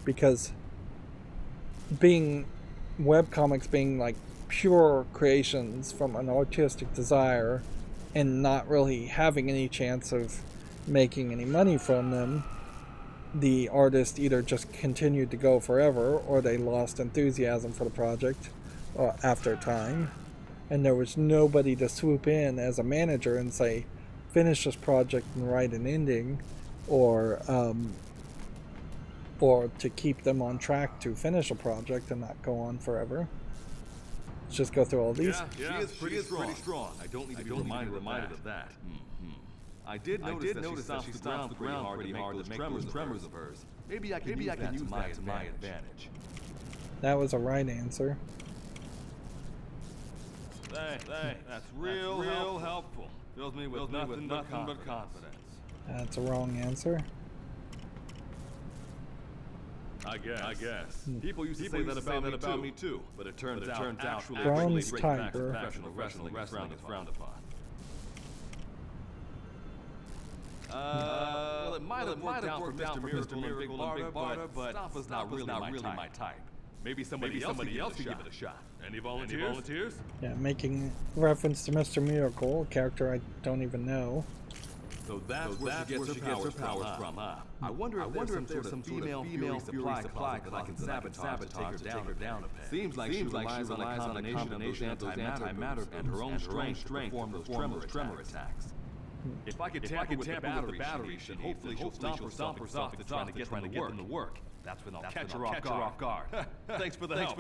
because being webcomics being like pure creations from an artistic desire and not really having any chance of making any money from them, the artist either just continued to go forever or they lost enthusiasm for the project after time, and there was nobody to swoop in as a manager and say, finish this project and write an ending, or to keep them on track to finish a project and not go on forever. Let's just go through all these. Yeah, she is pretty strong. I don't need to be reminded of that. I did notice that she stomps the ground pretty hard to make those tremors of hers. Maybe I can use that to my advantage. That was a right answer. That's real helpful. Fills me with nothing but confidence. That's a wrong answer. I guess. People used to say that about me too, but it turns out actually Bronze Tiger. professional wrestling is frowned upon. Well, it might have worked out for Mr. Miracle and Big Barda, but Stoppa's not really my type. Maybe somebody else can give it a shot. Any volunteers? Yeah, making reference to Mr. Miracle, a character I don't even know. So that's where she gets her powers from, huh? I wonder if there's some sort of female supply closet that I can sabotage to take her down a bit. Seems like she relies on a combination of those antimatter and her own strength to perform those tremor attacks. If I could tamper with the battery, then hopefully she'll stomp herself into trying to get them to work. That's when I'll catch her off guard. Thanks for the help.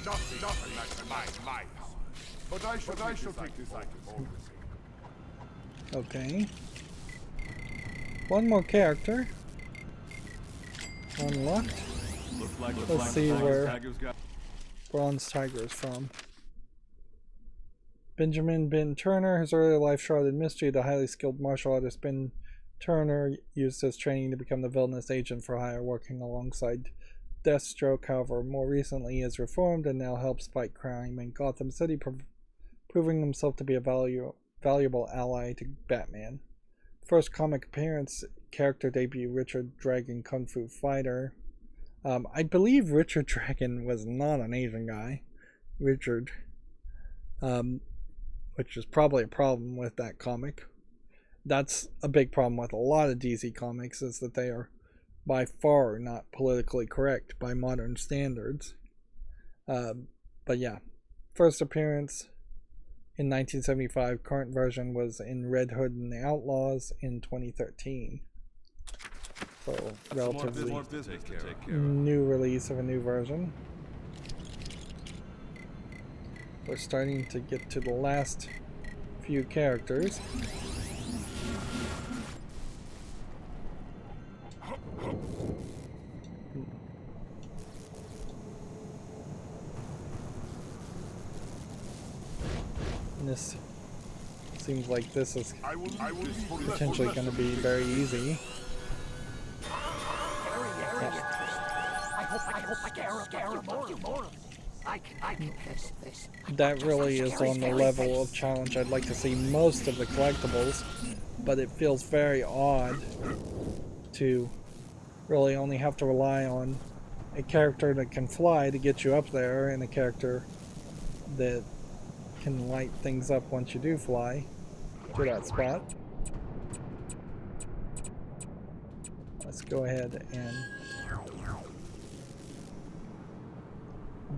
Nothing like my power. But I shall take this item over. Okay. One more character. Unlocked. Let's see where Bronze Tiger is from. Benjamin Ben Turner. His early life shrouded in mystery. The highly skilled martial artist Ben Turner used his training to become the villainous agent for hire, working alongside Deathstroke. However, more recently he has reformed and now helps fight crime in Gotham City, proving himself to be a valuable ally to Batman. First comic appearance, character debut, Richard Dragon Kung Fu Fighter. I believe Richard Dragon was not an Asian guy. Richard. Which is probably a problem with that comic. That's a big problem with a lot of DC comics, is that they are by far not politically correct by modern standards. But yeah, first appearance in 1975. Current version was in Red Hood and the Outlaws in 2013. So More relatively business to take care of. new release of a new version. We're starting to get to the last few characters. And this seems like this is potentially going to be very easy. That really is on the level of challenge I'd like to see most of the collectibles, but it feels very odd to really only have to rely on a character that can fly to get you up there and a character that can light things up once you do fly to that spot. Let's go ahead and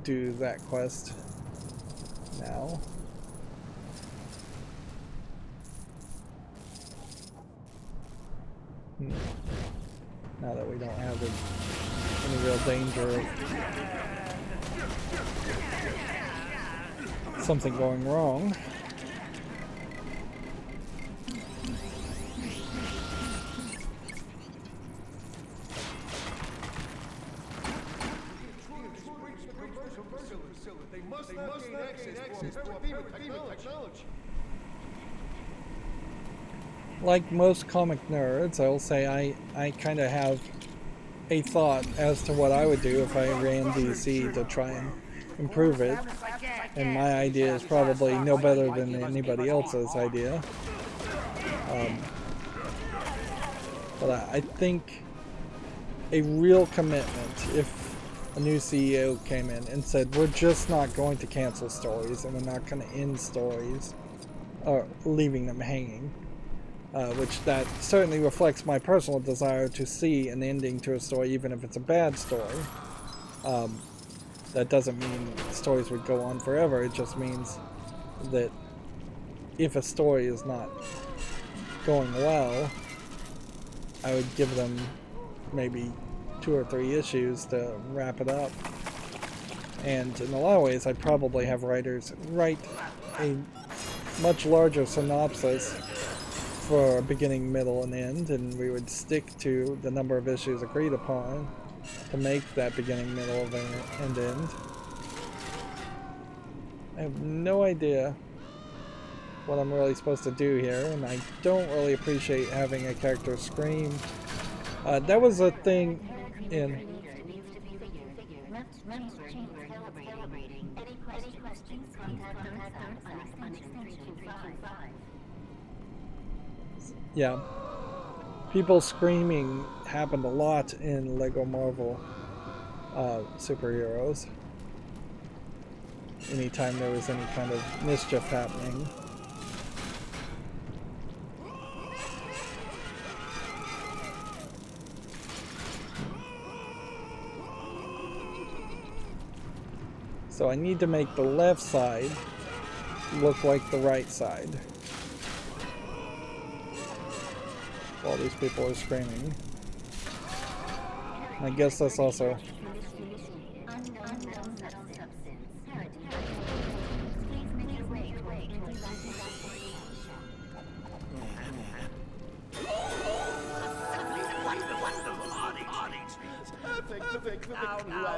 do that quest now. Now that we don't have any real danger of something going wrong. They must not gain access to our technology. Like most comic nerds, I'll say I kind of have a thought as to what I would do if I ran DC to try and improve it. And my idea is probably no better than anybody else's idea. But I think a real commitment, if a new CEO came in and said, we're just not going to cancel stories and we're not going to end stories or leaving them hanging, which that certainly reflects my personal desire to see an ending to a story, even if it's a bad story. That doesn't mean stories would go on forever. It just means that if a story is not going well, I would give them maybe 2 or 3 issues to wrap it up. And in a lot of ways, I'd probably have writers write a much larger synopsis for a beginning, middle, and end, and we would stick to the number of issues agreed upon to make that beginning, middle, and end. I have no idea what I'm really supposed to do here, and I don't really appreciate having a character scream. That was a thing in... Yeah. People screaming happened a lot in Lego Marvel superheroes. Anytime there was any kind of mischief happening. So I need to make the left side look like the right side while these people are screaming. I guess that's also...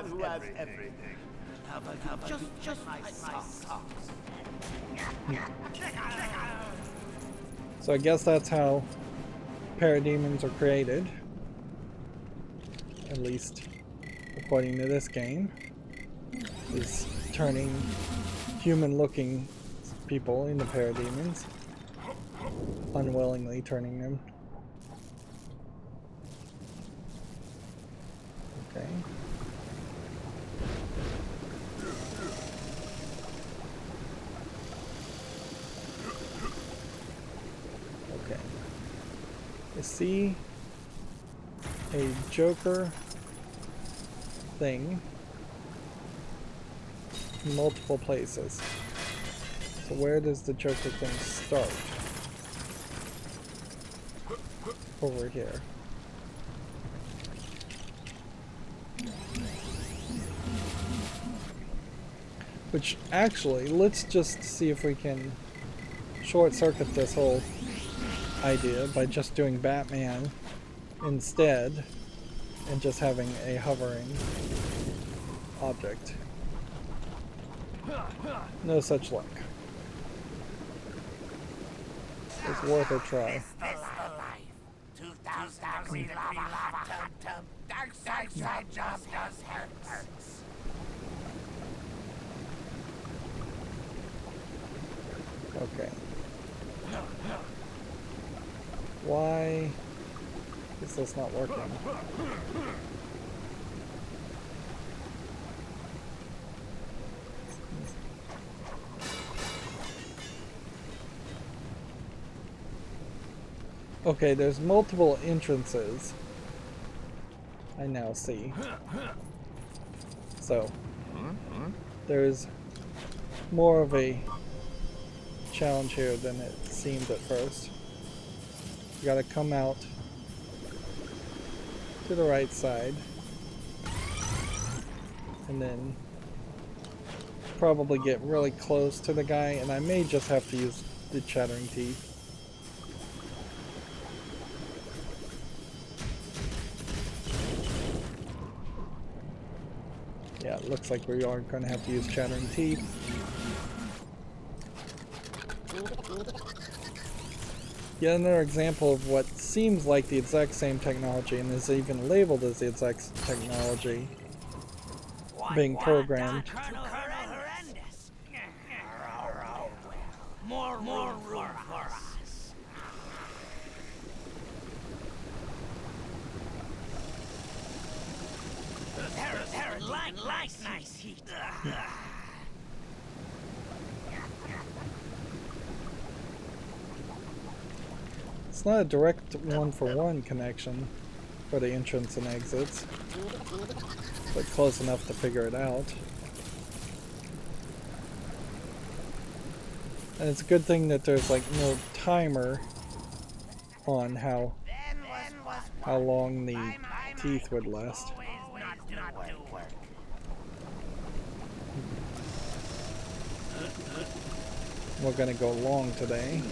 Who has everything. Just my socks. So I guess that's how parademons are created, at least according to this game, is turning human-looking people into parademons, unwillingly turning them. Okay. I see a Joker thing in multiple places. So where does the Joker thing start? Over here. Which, actually, let's just see if we can short-circuit this whole idea by just doing Batman instead and just having a hovering object. No such luck. It's worth a try. Okay. Why is this not working? Okay, there's multiple entrances. I now see. So, there's more of a challenge here than it seemed at first. You gotta come out to the right side and then probably get really close to the guy, and I may just have to use the chattering teeth. Yeah, it looks like we are going to have to use chattering teeth. Yet another example of what seems like the exact same technology and is even labeled as the exact technology being programmed. More room for us. There, nice heat. It's not a direct one-for-one connection for the entrance and exits, but close enough to figure it out. And it's a good thing that there's like no timer on how long the teeth would last. We're gonna go long today.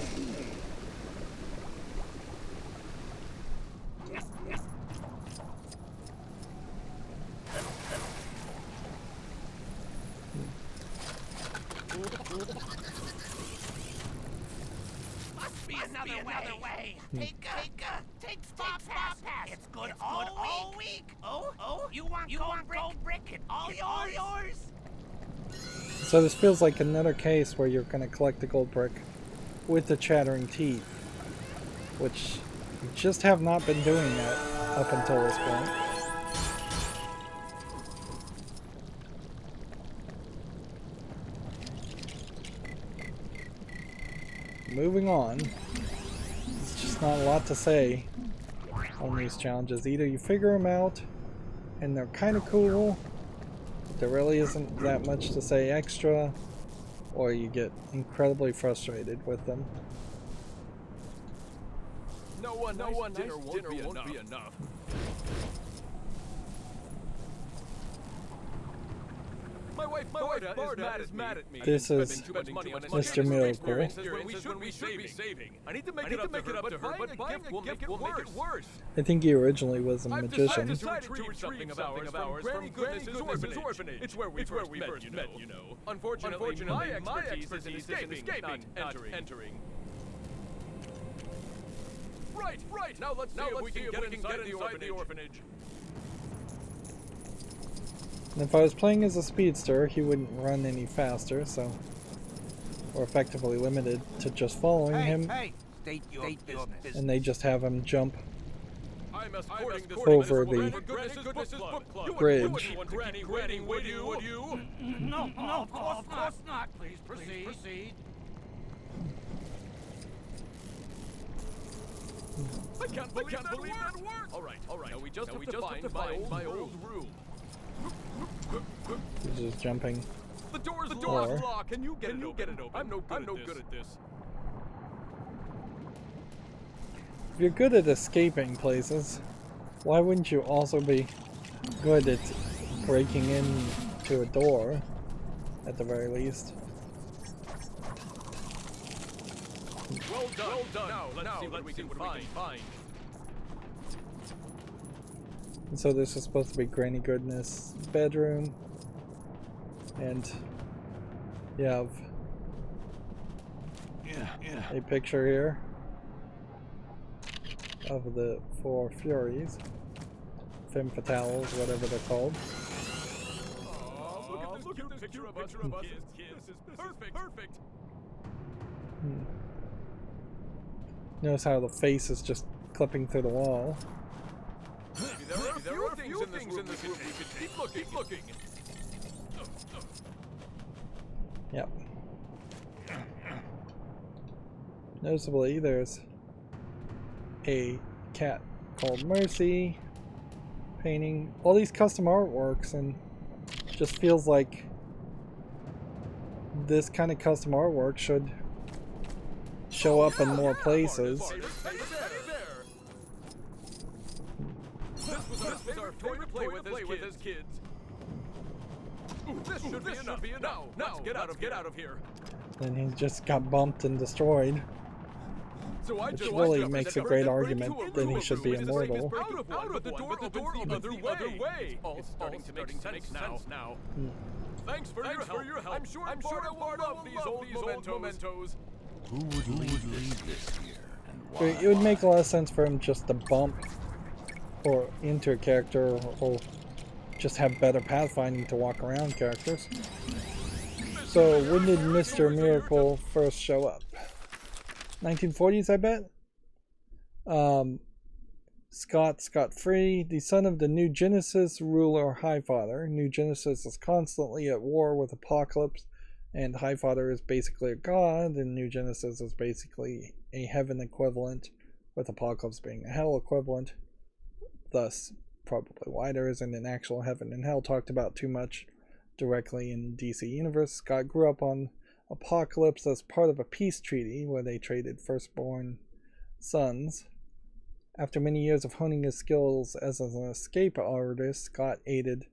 Must be another way. Take spot pass. It's good all week. Oh, you want gold brick? It's all yours. So this feels like another case where you're going to collect the gold brick with the chattering teeth, which you just have not been doing that up until this point. Moving on. There's just not a lot to say on these challenges. Either you figure them out and they're kind of cool, there really isn't that much to say extra, or you get incredibly frustrated with them. No one dinner won't be enough. My wife Marta is mad at me. This is Mr. Miracle. We should be saving. I need to make it up to her, but buying a gift will make it worse. I think he originally was a magician. I've decided to retrieve something of ours from Granny Goodness's orphanage. It's where we first met, you know. Unfortunately, my expertise is in escaping, not entering. Right. Now let's see if we can get inside the orphanage. And if I was playing as a speedster, he wouldn't run any faster, so we're effectively limited to just following him. State your business. And they just have him jump I'm escorting this over the bridge. bridge. Granny, would you? No, of course not. Please proceed. I can't believe that worked. All right. Now we just have to find my old room. He's just jumping. The door's locked. Can you get it open? I'm no good at this. If you're good at escaping places, why wouldn't you also be good at breaking into a door at the very least. Well done. Well done. Now let's see what we can find. And so this is supposed to be Granny Goodness' bedroom, and you have a picture here of the four Furies, Femme Fatales, whatever they're called. Look at this cute picture of us kids. This is perfect. Notice how the face is just clipping through the wall. There are a few things in this room we could keep looking. Yep. Noticeably, there's a cat called Mercy painting all these custom artworks, and just feels like this kind of custom artwork should show up in more places. This was our favorite play with as kids. This should be enough. Now, let's get out of here. And he just got bumped and destroyed. Which really makes a great argument that he should be immortal. Out of the door opens the other way. All starting to make sense now. Thanks for your help. I'm sure I will love these old mementos. Who would leave this here and why? It would make a lot of sense for him just to bump or into a character, or just have better pathfinding to walk around characters. So when did Mr. Miracle first show up? 1940s, I bet? Scott Free, the son of the New Genesis ruler Highfather. New Genesis is constantly at war with Apocalypse, and Highfather is basically a god, and New Genesis is basically a heaven equivalent, with Apocalypse being a hell equivalent. Thus, probably why there isn't an actual heaven and hell talked about too much directly in DC Universe. Scott grew up on Apocalypse as part of a peace treaty where they traded firstborn sons. After many years of honing his skills as an escape artist, Scott, aided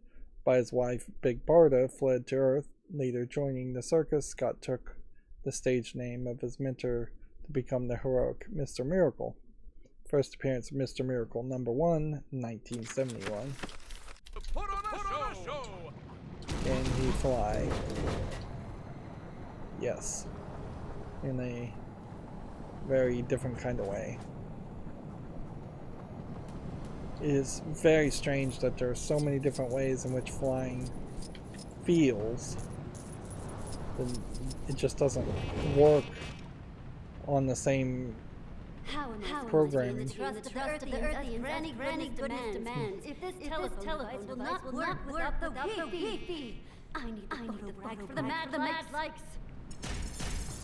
by his wife Big Barda, fled to Earth. Later joining the circus, Scott took the stage name of his mentor to become the heroic Mr. Miracle. First appearance of Mr. Miracle #1, 1971. Put on a show! Can he fly? Yes. In a very different kind of way. It is very strange that there are so many different ways in which flying feels. And it just doesn't work on the same programming. The trust of the Earthians, Granny Goodness demands. If this telephone will not work without the Wi-Fi, I need the photo rag for the mad likes.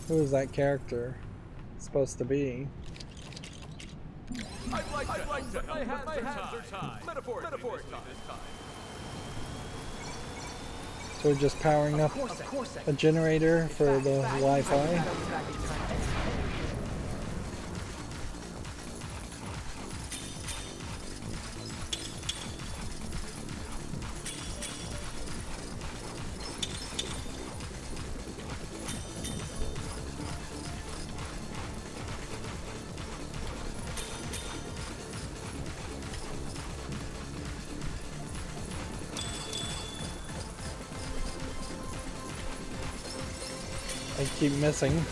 Who is that character supposed to be? I'd like to help. My hands are tied. Metaphorically this time. So we're just powering up a generator for the Wi-Fi. I keep missing.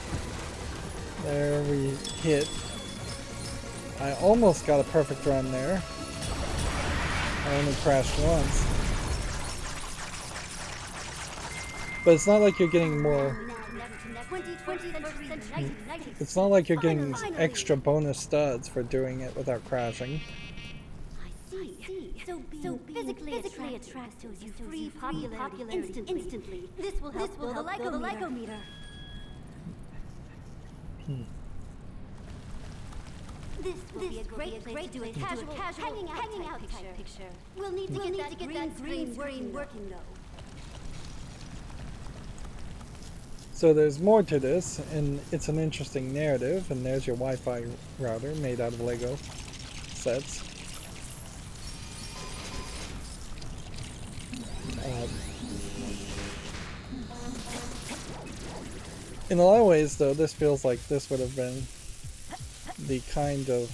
There we hit. I almost got a perfect run there. I only crashed once. But it's not like you're getting more... It's not like you're getting extra bonus studs for doing it without crashing. So physically attract shows you free popularity instantly. This will help the Lego meter. This will be a great place to do a casual hanging out type picture. We'll need to get that green screen working though. So there's more to this, and it's an interesting narrative, and there's your Wi-Fi router made out of Lego sets. In a lot of ways, though, this feels like this would have been the kind of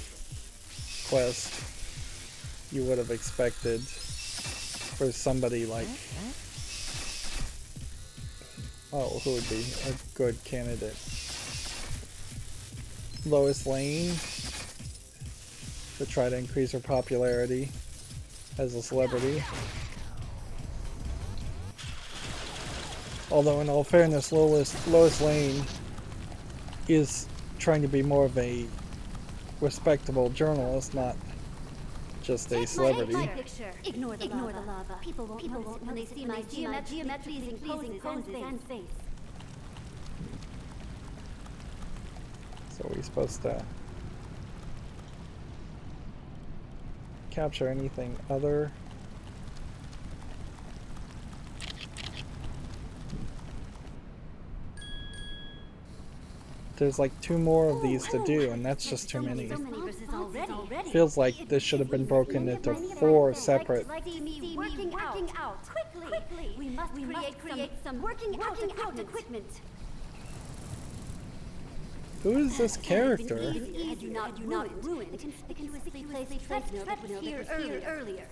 quest you would have expected for somebody like... Oh, who would be a good candidate? Lois Lane, to try to increase her popularity as a celebrity. Although in all fairness, Lois Lane is trying to be more of a respectable journalist, not just a celebrity. Take my picture. Ignore the lava. People won't notice it when they see my geometrically pleasing poses and face. So we're supposed to capture anything other. There's like 2 more of these to do, and that's just too many. Feels like this should have been broken into 4 separate. Working out. Quickly. We must create some working out equipment. Who is this character? Had you not ruined the conspicuously placed trace note that was here earlier.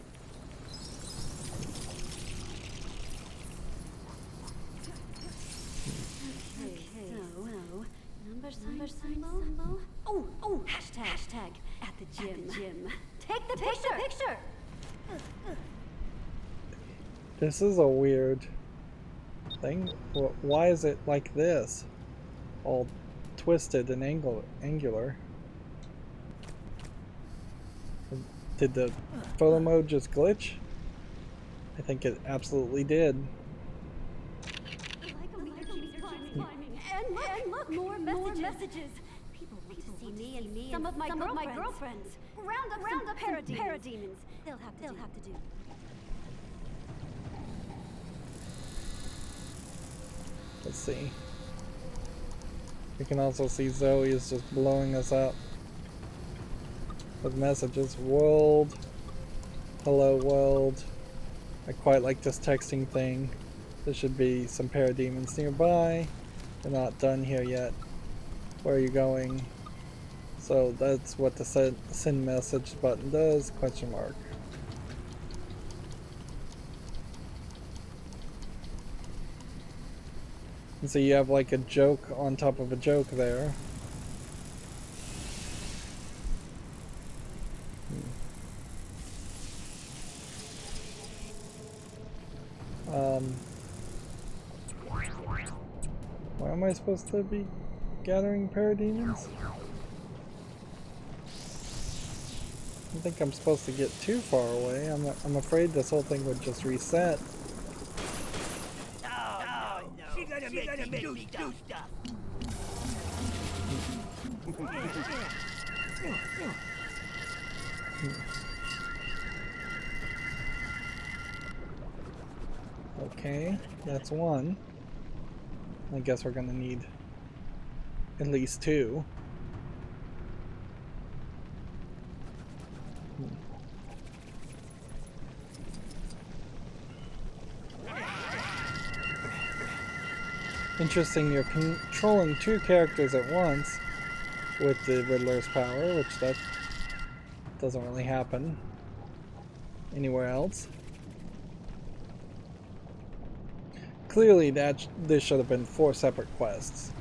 Number symbol. Oh, hashtag at the gym. Take the picture. This is a weird thing. Why is it like this? All twisted and angular. Did the photo mode just glitch? I think it absolutely did. And look, more messages. People want to see me and some of my girlfriends. Round up parademons. They'll have to do. Let's see. We can also see Zoe is just blowing us up with messages. World. Hello world. I quite like this texting thing. There should be some parademons nearby. We're not done here yet. Where are you going? So that's what the send message button does, question mark. And so you have like a joke on top of a joke there. Why am I supposed to be gathering parademons? I don't think I'm supposed to get too far away. I'm afraid this whole thing would just reset. Oh, no. She's gonna make me do stuff. Okay, that's one. I guess we're gonna need at least 2. Interesting, you're controlling 2 characters at once with the Riddler's power, which that doesn't really happen anywhere else. Clearly this should have been 4 separate quests,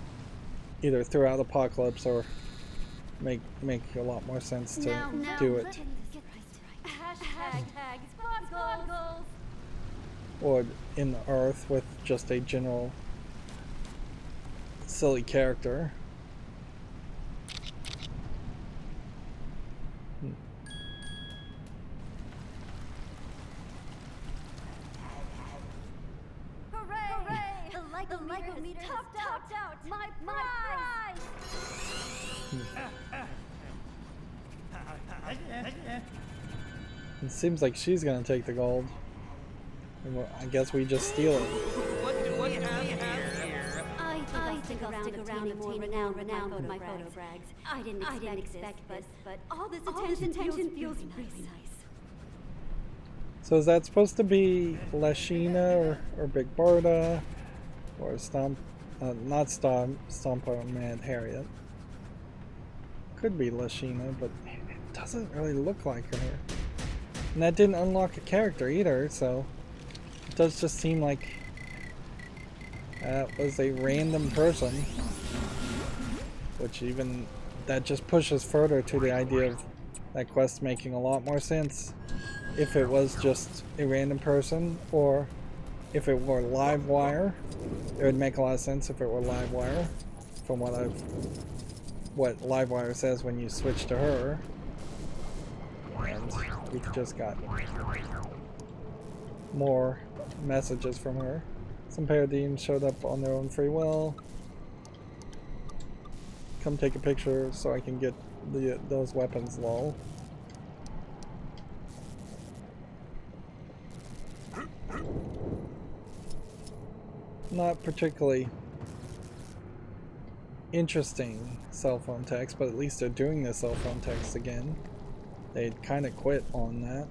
either throughout Apocalypse or make a lot more sense to do it. Or in the Earth with just a general silly character. The Lyco-meter is topped out. My prize! It seems like she's gonna take the gold. And I guess we just steal it. What do you have here? I think I'll stick around and obtain renown with my photo brags. I didn't expect this, but all this attention feels really nice. So is that supposed to be Lashina or Big Barda or not Stomper Mad Harriet. Could be Lashina, but it doesn't really look like her. And that didn't unlock a character either, so it does just seem like that was a random person. Which even, that just pushes further to the idea of that quest making a lot more sense if it was just a random person, or if it were Livewire. It would make a lot of sense if it were Livewire, from what Livewire says when you switch to her. And we've just got more messages from her. Some Paradigms showed up on their own free will. Come take a picture so I can get those weapons, lol. Not particularly interesting cell phone text, but at least they're doing the cell phone text again. They'd kind of quit on that.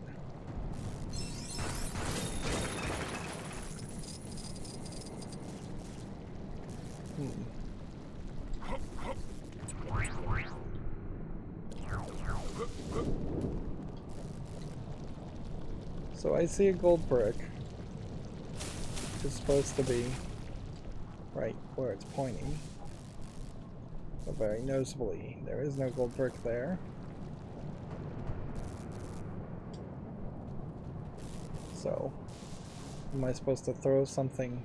So I see a gold brick. It's supposed to be right where it's pointing. But very noticeably, there is no gold brick there. So, am I supposed to throw something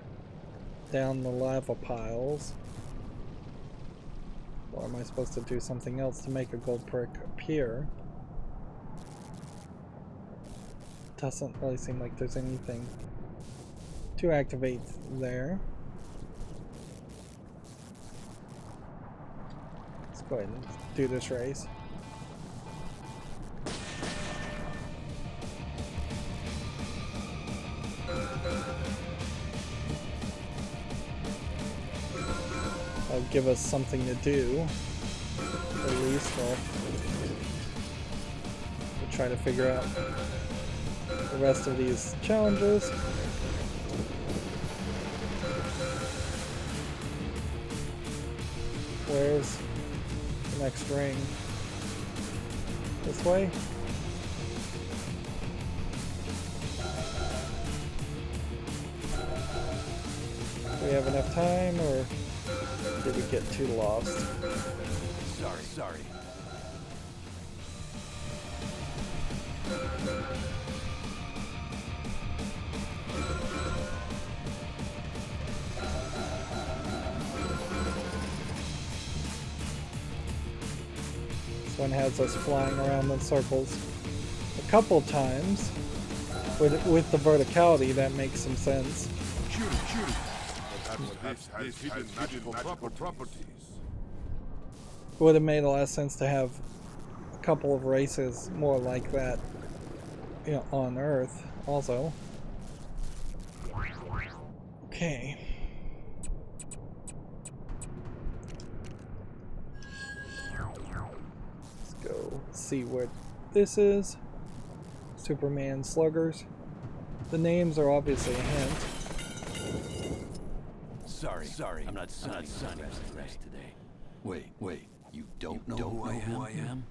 down the lava piles? Or am I supposed to do something else to make a gold brick appear? Doesn't really seem like there's anything to activate there. Let's go ahead and do this race. That'll give us something to do. At least we'll try to figure out the rest of these challenges. Where's the next ring? This way? Do we have enough time, or did we get too lost? Sorry. This one has us flying around in circles a couple times. With the verticality, that makes some sense. This has hidden magical properties. It would have made a lot of sense to have a couple of races more like that, you know, on Earth also. Okay. Let's go see what this is. Superman sluggers. The names are obviously a hint. Sorry, I'm not signing the rest today. Wait, you don't know who I am?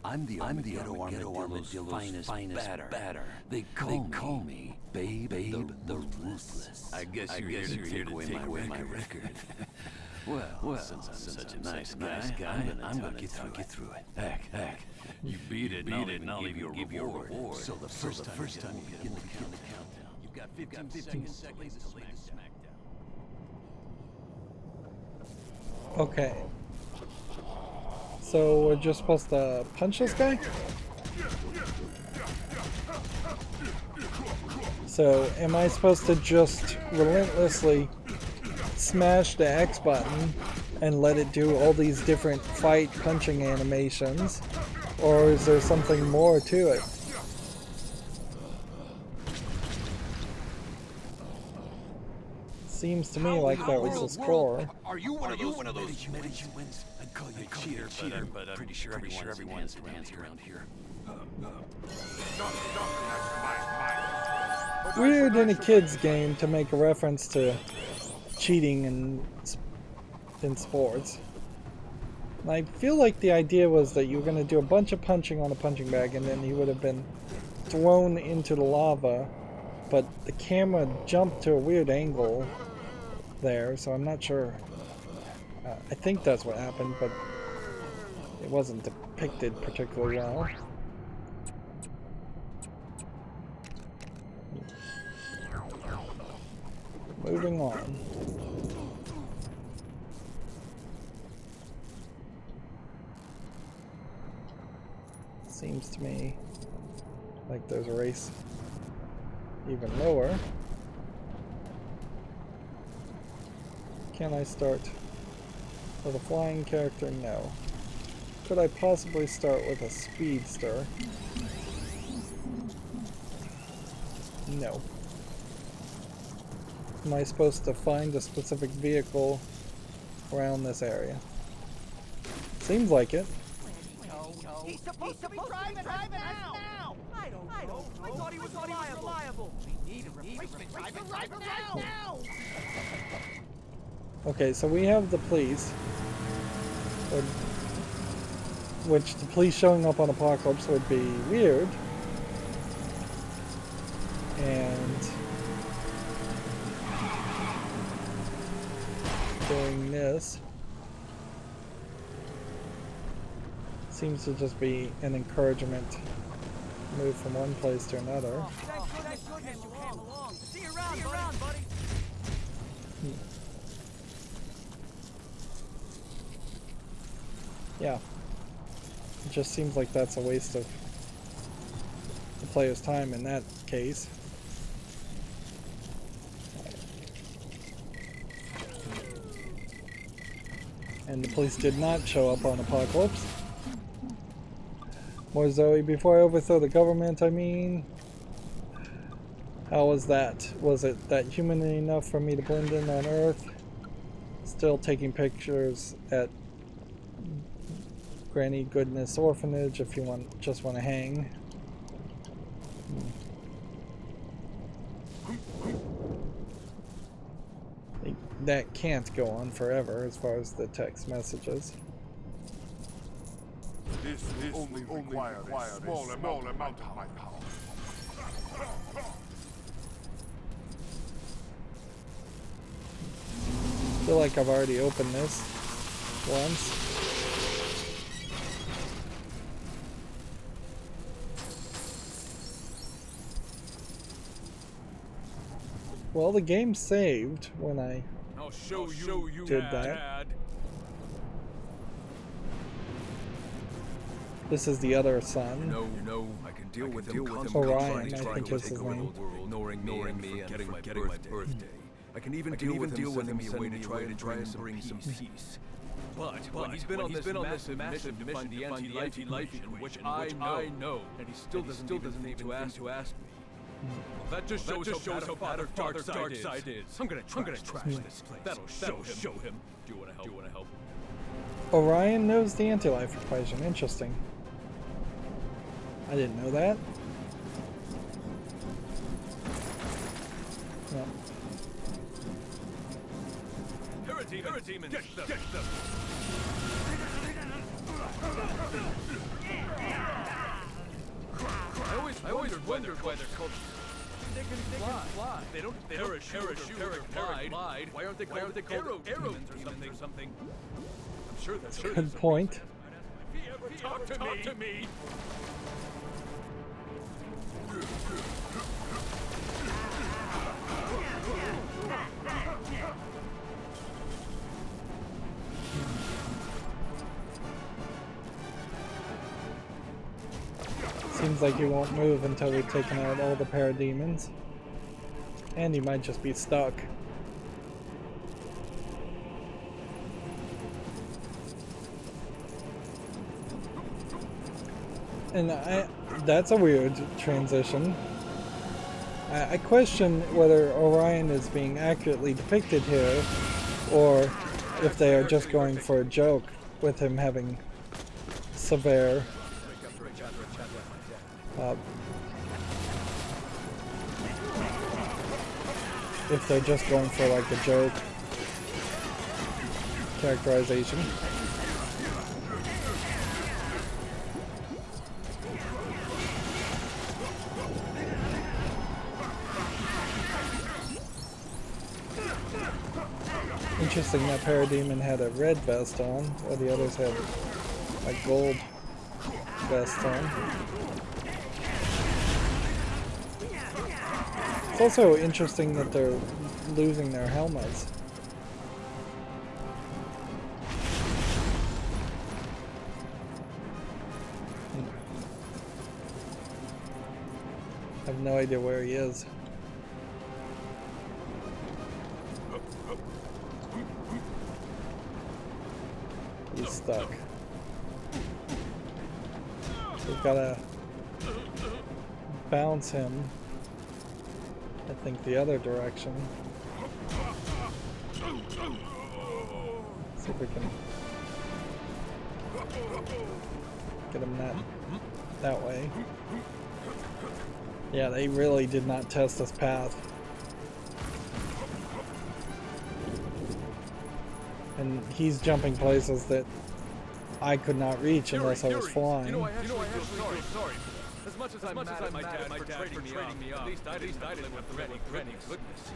I'm the Armadillo's finest batter. They call me Babe the Ruthless. I guess you're here to take away my record. Well, since I'm such a nice guy, I'm gonna get through it. Heck, you beat it, and I'll even give you a reward. So the first time you begin the countdown, you've got 15 seconds to lay the smackdown. Okay. So we're just supposed to punch this guy? So am I supposed to just relentlessly smash the X button and let it do all these different fight punching animations? Or is there something more to it? Seems to me like that was the score. Are you one of those humans? I'd call you a cheater, but I'm pretty sure everyone's hands around here. Weird in a kid's game to make a reference to cheating and in sports. And I feel like the idea was that you were going to do a bunch of punching on a punching bag and then he would have been thrown into the lava, but the camera jumped to a weird angle there, so I'm not sure. I think that's what happened, but it wasn't depicted particularly well. Moving on. Seems to me like there's a race even lower. Can I start with a flying character? No. Could I possibly start with a speedster? No. Am I supposed to find a specific vehicle around this area? Seems like it. He's supposed to be driving now! I don't know. I thought he was reliable. We need a replacement driver right now! Okay, so we have the police. Which the police showing up on Apocalypse would be weird. And doing this seems to just be an encouragement to move from one place to another. Thank goodness you came along. See you around, buddy. Yeah. It just seems like that's a waste of the player's time in that case. And the police did not show up on Apocalypse. More Zoe, before I overthrow the government, I mean. How was that? Was it that human enough for me to blend in on Earth? Still taking pictures at Granny Goodness Orphanage if you just want to hang. That can't go on forever as far as the text messages. This only requires a small amount of my power. I feel like I've already opened this once. Well, the game saved when I did that. This is the other son. No, I can deal with him. Orion, I think is his name. Ignoring me and forgetting my birthday. I can even deal with him sending me away to try to bring some peace. But he's been on this massive mission to find the anti-life equation, which I know, and he still doesn't need to ask me. Well, that just shows how bad our dark side is. I'm gonna trash this place. That'll show him. Do you wanna help? Orion knows the anti-life equation. Interesting. I didn't know that. No. Parademons, get them! I always wondered why they're called. They can fly. They don't parachute or glide. Why aren't they called arrow demons or something? I'm sure that's Good point. Talk to me. Seems like he won't move until we've taken out all the parademons. And he might just be stuck. And that's a weird transition. I question whether Orion is being accurately depicted here, or if they are just going for a joke with him having severe if they're just going for like a joke. characterization. Interesting that Parademon had a red vest on, while the others had a gold vest on. It's also interesting that they're losing their helmets. I have no idea where he is. He's stuck. We've gotta bounce him, I think, the other direction. See if we can get him that way. Yeah, they really did not test this path. And he's jumping places that I could not reach unless I was flying. You know, I actually feel sorry. As much as I'm mad at my dad for trading me up, at least I didn't live with Granny goodness.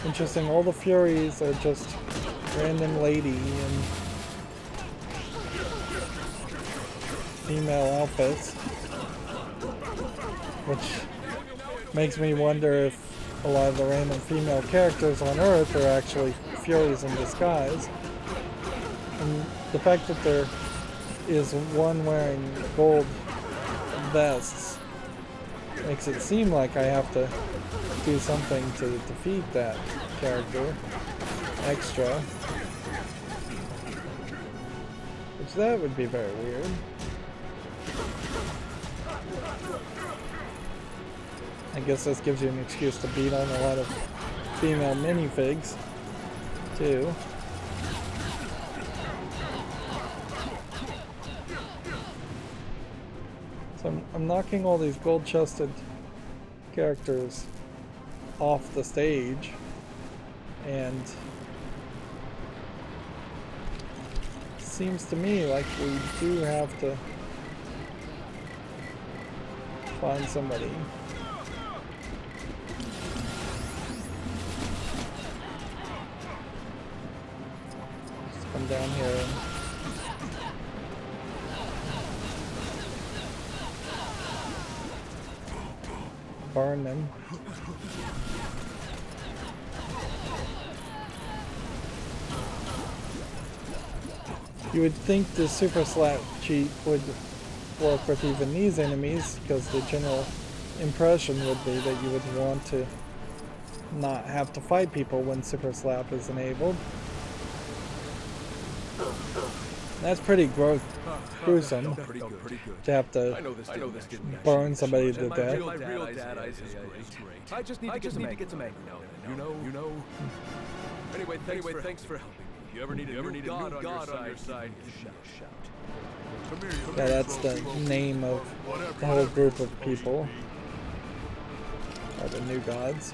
Interesting, all the Furies are just random lady in female outfits, which makes me wonder if a lot of the random female characters on Earth are actually Furies in disguise. And the fact that there is one wearing gold vests makes it seem like I have to do something to defeat that character extra, which that would be very weird. I guess this gives you an excuse to beat on a lot of female minifigs too. So I'm knocking all these gold-chested characters off the stage, and seems to me like we do have to find somebody. Just come down here and burn them. You would think the super slap cheat would work with even these enemies, because the general impression would be that you would want to not have to fight people when super slap is enabled. That's pretty gruesome to have to burn somebody to death. My real dad is great. I just need to get some egg. You know. Anyway, thanks for helping me. If you ever need a new god on your side, shout. Yeah, that's the name of the whole group of people, are the new gods.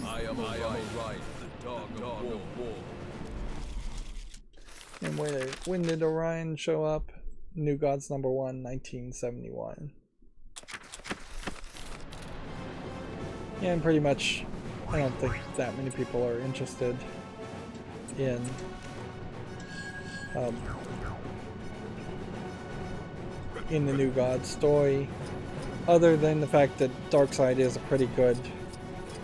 I am Rydo, the dog of war. And when did Orion show up? New Gods number 1, 1971. Yeah, and pretty much, I don't think that many people are interested in the New Gods story, other than the fact that Darkseid is a pretty good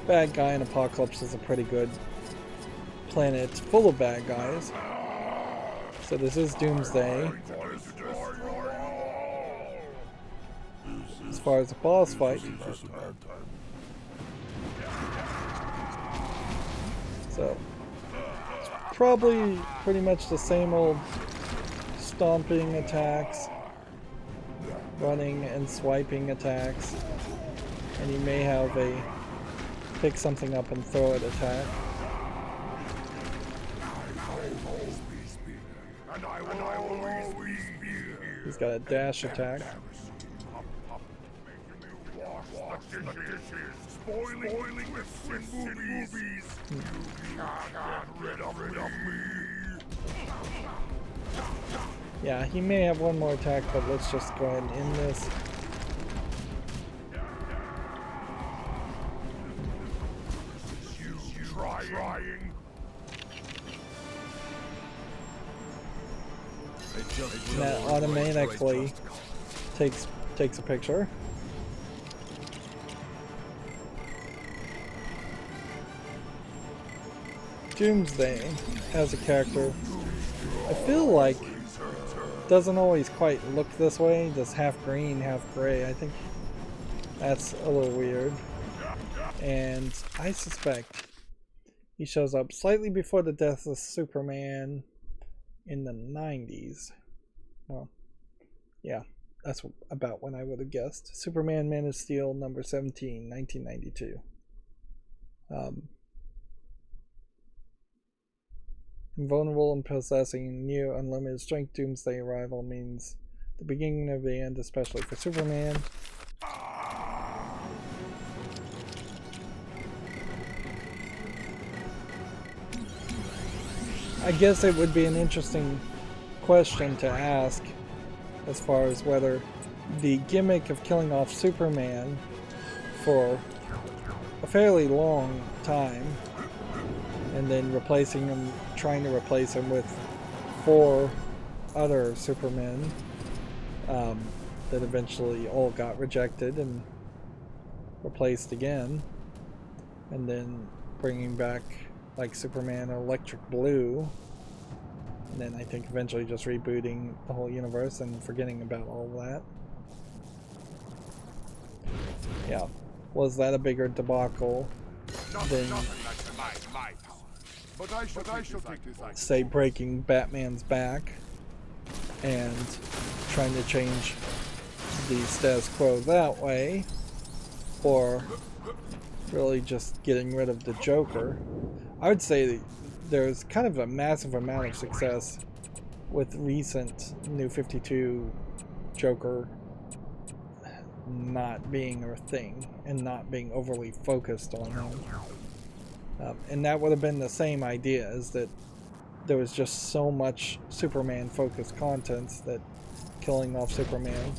bad guy and Apocalypse is a pretty good planet full of bad guys. So this is Doomsday. As far as the boss fight. So it's probably pretty much the same old stomping attacks, running and swiping attacks, and you may have a pick something up and throw it attack. He's got a dash attack. this is spoiling the sin movies. You can't get rid of me. Yeah, he may have one more attack, but let's just go ahead and end this. You trying? And that automatically takes a picture. Doomsday as a character, I feel like doesn't always quite look this way, just half green, half gray. I think that's a little weird. And I suspect he shows up slightly before the death of Superman in the 90s. Well, yeah, that's about when I would have guessed. Superman Man of Steel number 17, 1992. Invulnerable and possessing near unlimited strength, Doomsday arrival means the beginning of the end, especially for Superman. I guess it would be an interesting question to ask as far as whether the gimmick of killing off Superman for a fairly long time and then replacing him, trying to replace him with 4 other Supermen that eventually all got rejected and replaced again, and then bringing back like Superman Electric Blue, and then I think eventually just rebooting the whole universe and forgetting about all that. Yeah, was that a bigger debacle than say breaking Batman's back and trying to change the status quo that way, or really just getting rid of the Joker? I would say there's kind of a massive amount of success with recent New 52 Joker not being a thing and not being overly focused on him. And that would have been the same idea, is that there was just so much Superman focused content that killing off Superman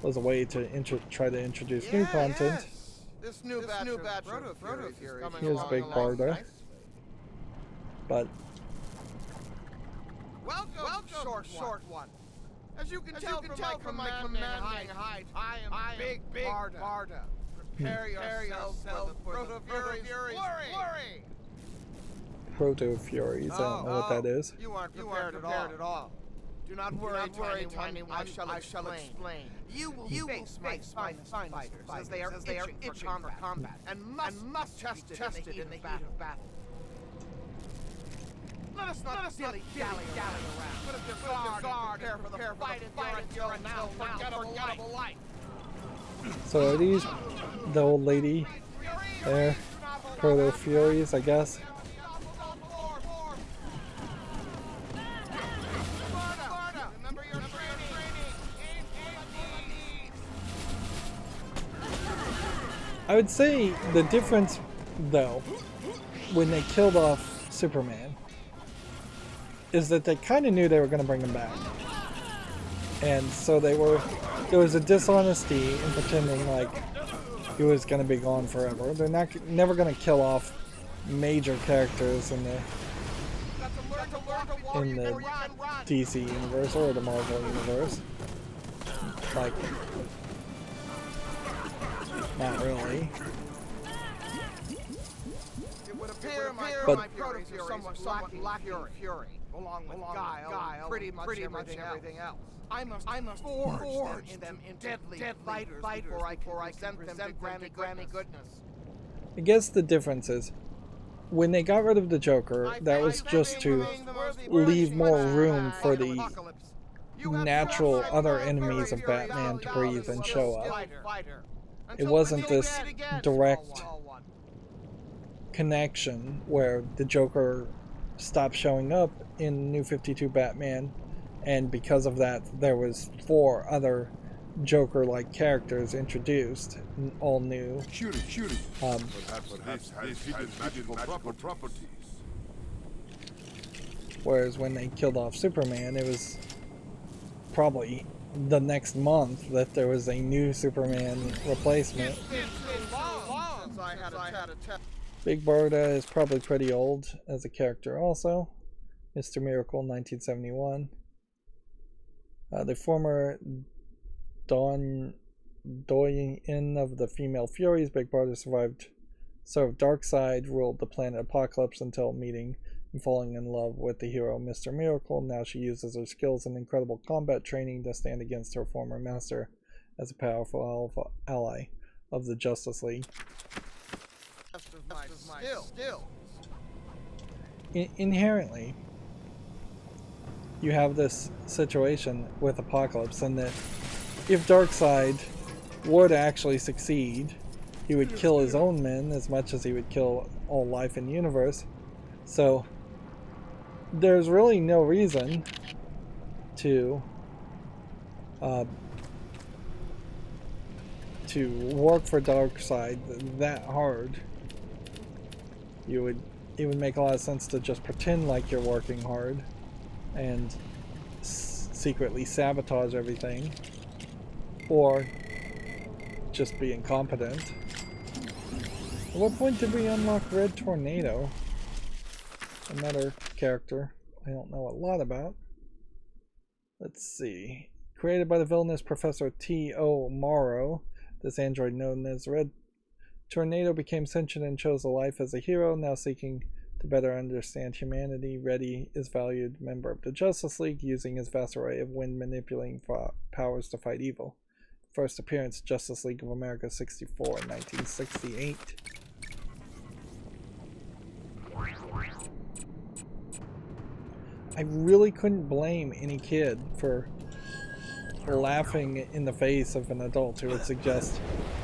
was a way to try to introduce new content. This new batch of Proto Fury is Here's Big Barda. nice. But Welcome, short one. As you can tell from my commanding height, I am Big Barda. Prepare yourselves for the Proto Fury's glory. Proto Furies, I don't know what that is. You aren't prepared at all. Do not worry, Tiny One. I shall explain. You will face my finest fighters, as they are itching for combat, and must be tested in the heat of battle. Let us not dilly-dally around. Put up your guard and prepare for the fight until now unforgettable life. So are these the old lady there? Proto Furies, I guess. I would say the difference, though, when they killed off Superman, is that they kind of knew they were going to bring him back. And so there was a dishonesty in pretending like he was going to be gone forever. They're never going to kill off major characters in the DC universe or the Marvel universe. Like, not really. It would appear my Proto Fury somewhat lacking fury, along with guile, pretty much everything else. I must forge them into deadly fighters before I can present them to Granny Goodness. I guess the difference is, when they got rid of the Joker, that was just to leave more room for the natural other enemies of Batman to breathe and show up. It wasn't this direct connection where the Joker stopped showing up in New 52 Batman, and because of that there was 4 other Joker-like characters introduced, all new. Shooting. Perhaps has magical properties. Whereas when they killed off Superman, it was probably the next month that there was a new Superman replacement. Big Barda is probably pretty old as a character also. Mr. Miracle, 1971. The former doyen of the female Furies, Big Barda served Darkseid, ruled the planet Apokolips until meeting and falling in love with the hero Mr. Miracle. Now she uses her skills and incredible combat training to stand against her former master as a powerful ally of the Justice League. Inherently, you have this situation with Apokolips, and that if Darkseid were to actually succeed, he would kill his own men as much as he would kill all life in the universe. So there's really no reason to work for Darkseid that hard. It would make a lot of sense to just pretend like you're working hard and secretly sabotage everything, or just be incompetent. At what point did we unlock Red Tornado? Another character I don't know a lot about. Let's see. Created by the villainous Professor T.O. Morrow, this android known as Red Tornado became sentient and chose a life as a hero, now seeking to better understand humanity. Reddy is a valued member of the Justice League, using his vast array of wind manipulating powers to fight evil. First appearance, Justice League of America 64 in 1968. I really couldn't blame any kid for laughing in the face of an adult who would suggest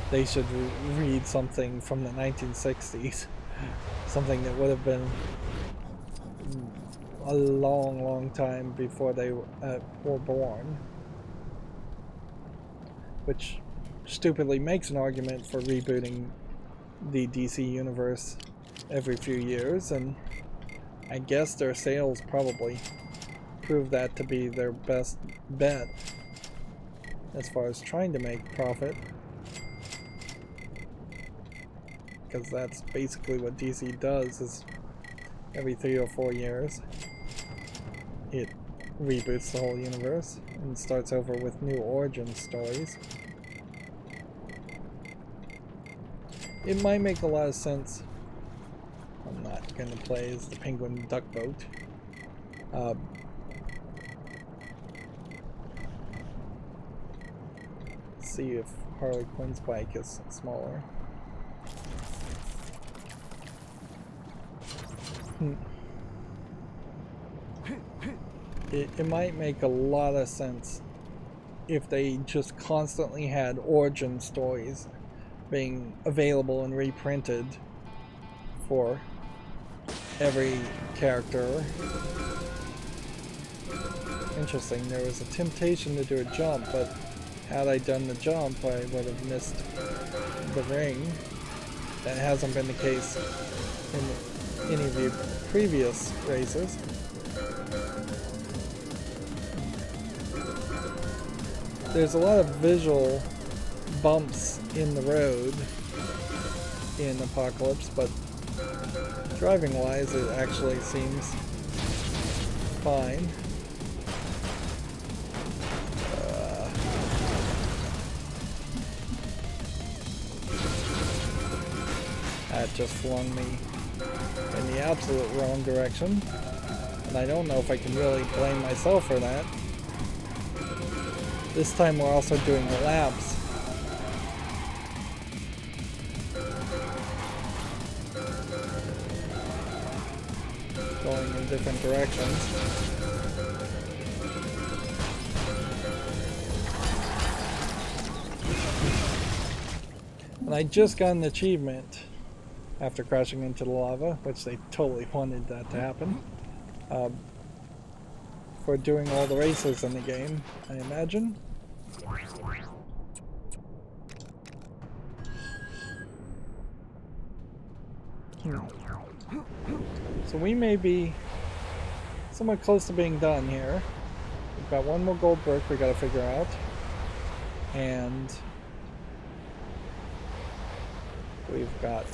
they should read something from the 1960s. Something that would have been a long time before they were born. Which stupidly makes an argument for rebooting the DC universe every few years, and I guess their sales probably prove that to be their best bet as far as trying to make profit, because that's basically what DC does. Is every 3 or 4 years it reboots the whole universe and starts over with new origin stories. It might make a lot of sense. I'm not going to play as the Penguin Duck Boat. See if Harley Quinn's bike is smaller. It might make a lot of sense if they just constantly had origin stories being available and reprinted for every character. Interesting, there was a temptation to do a jump, but had I done the jump I would have missed the ring. That hasn't been the case in any of the previous races. There's a lot of visual bumps in the road in Apokolips, but driving wise it actually seems fine. That just flung me in the absolute wrong direction, and I don't know if I can really blame myself for that. This time we're also doing laps. Going in different directions. And I just got an achievement after crashing into the lava, which they totally wanted that to happen, for doing all the races in the game, I imagine. So we may be somewhat close to being done here. We've got one more gold brick we gotta figure out. And we've got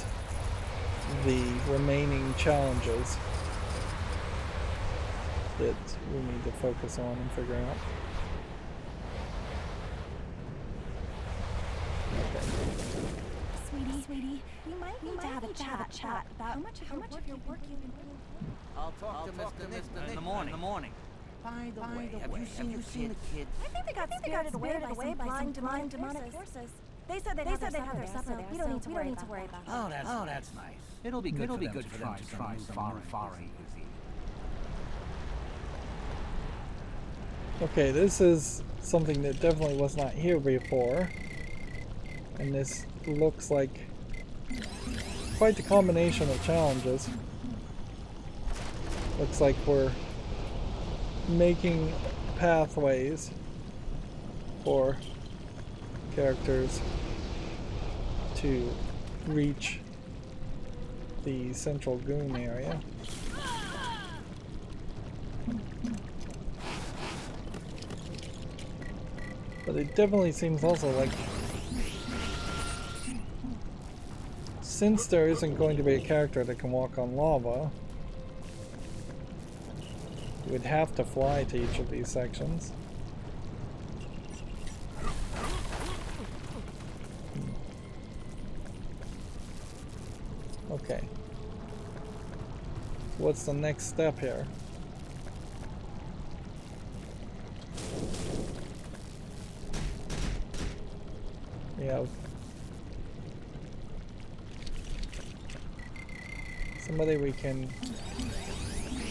the remaining challenges that we need to focus on and figure out. Okay. Sweetie, we might need to have a chat about how much of your work you've been doing. I'll talk to Mr. Nick in the morning. By the way, have you seen the kids? I think they got spirited away by some demonic forces. They said they'd have their supper there. We don't need to worry about that. Oh, that's nice. It'll be good for them to try some foreign cuisine. Okay, this is something that definitely was not here before. And this looks like quite the combination of challenges. Looks like we're making pathways for characters to reach the central goon area. But it definitely seems also like, since there isn't going to be a character that can walk on lava, we'd have to fly to each of these sections. Okay. So what's the next step here? We have somebody we can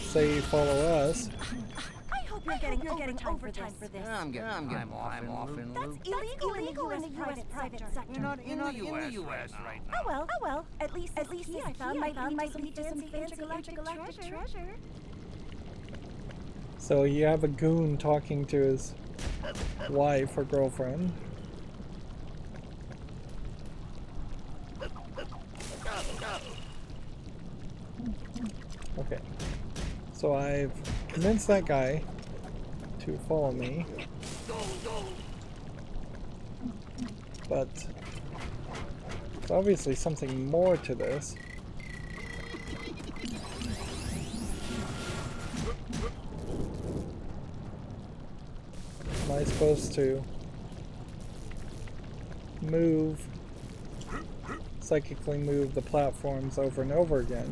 say follow us. I hope you're getting overtime for this. I'm off in That's illegal in the U.S. private sector. You're not in the U.S. right now. Oh well. At least I found my fancy intergalactic treasure. So you have a goon talking to his wife or girlfriend. Okay. So I've convinced that guy to follow me. But there's obviously something more to this. Am I supposed to psychically move the platforms over and over again?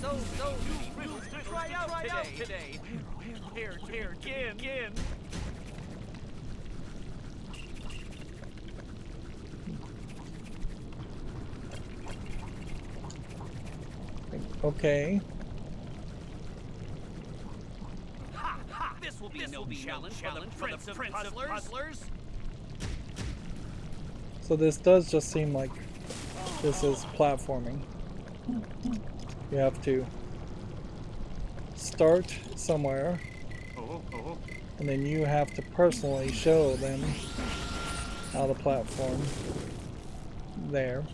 So riddles to try out today. Here, again. Okay. This will be no challenge for the Prince of Puzzlers. So this does just seem like this is platforming. You have to start somewhere, and then you have to personally show them how to platform there.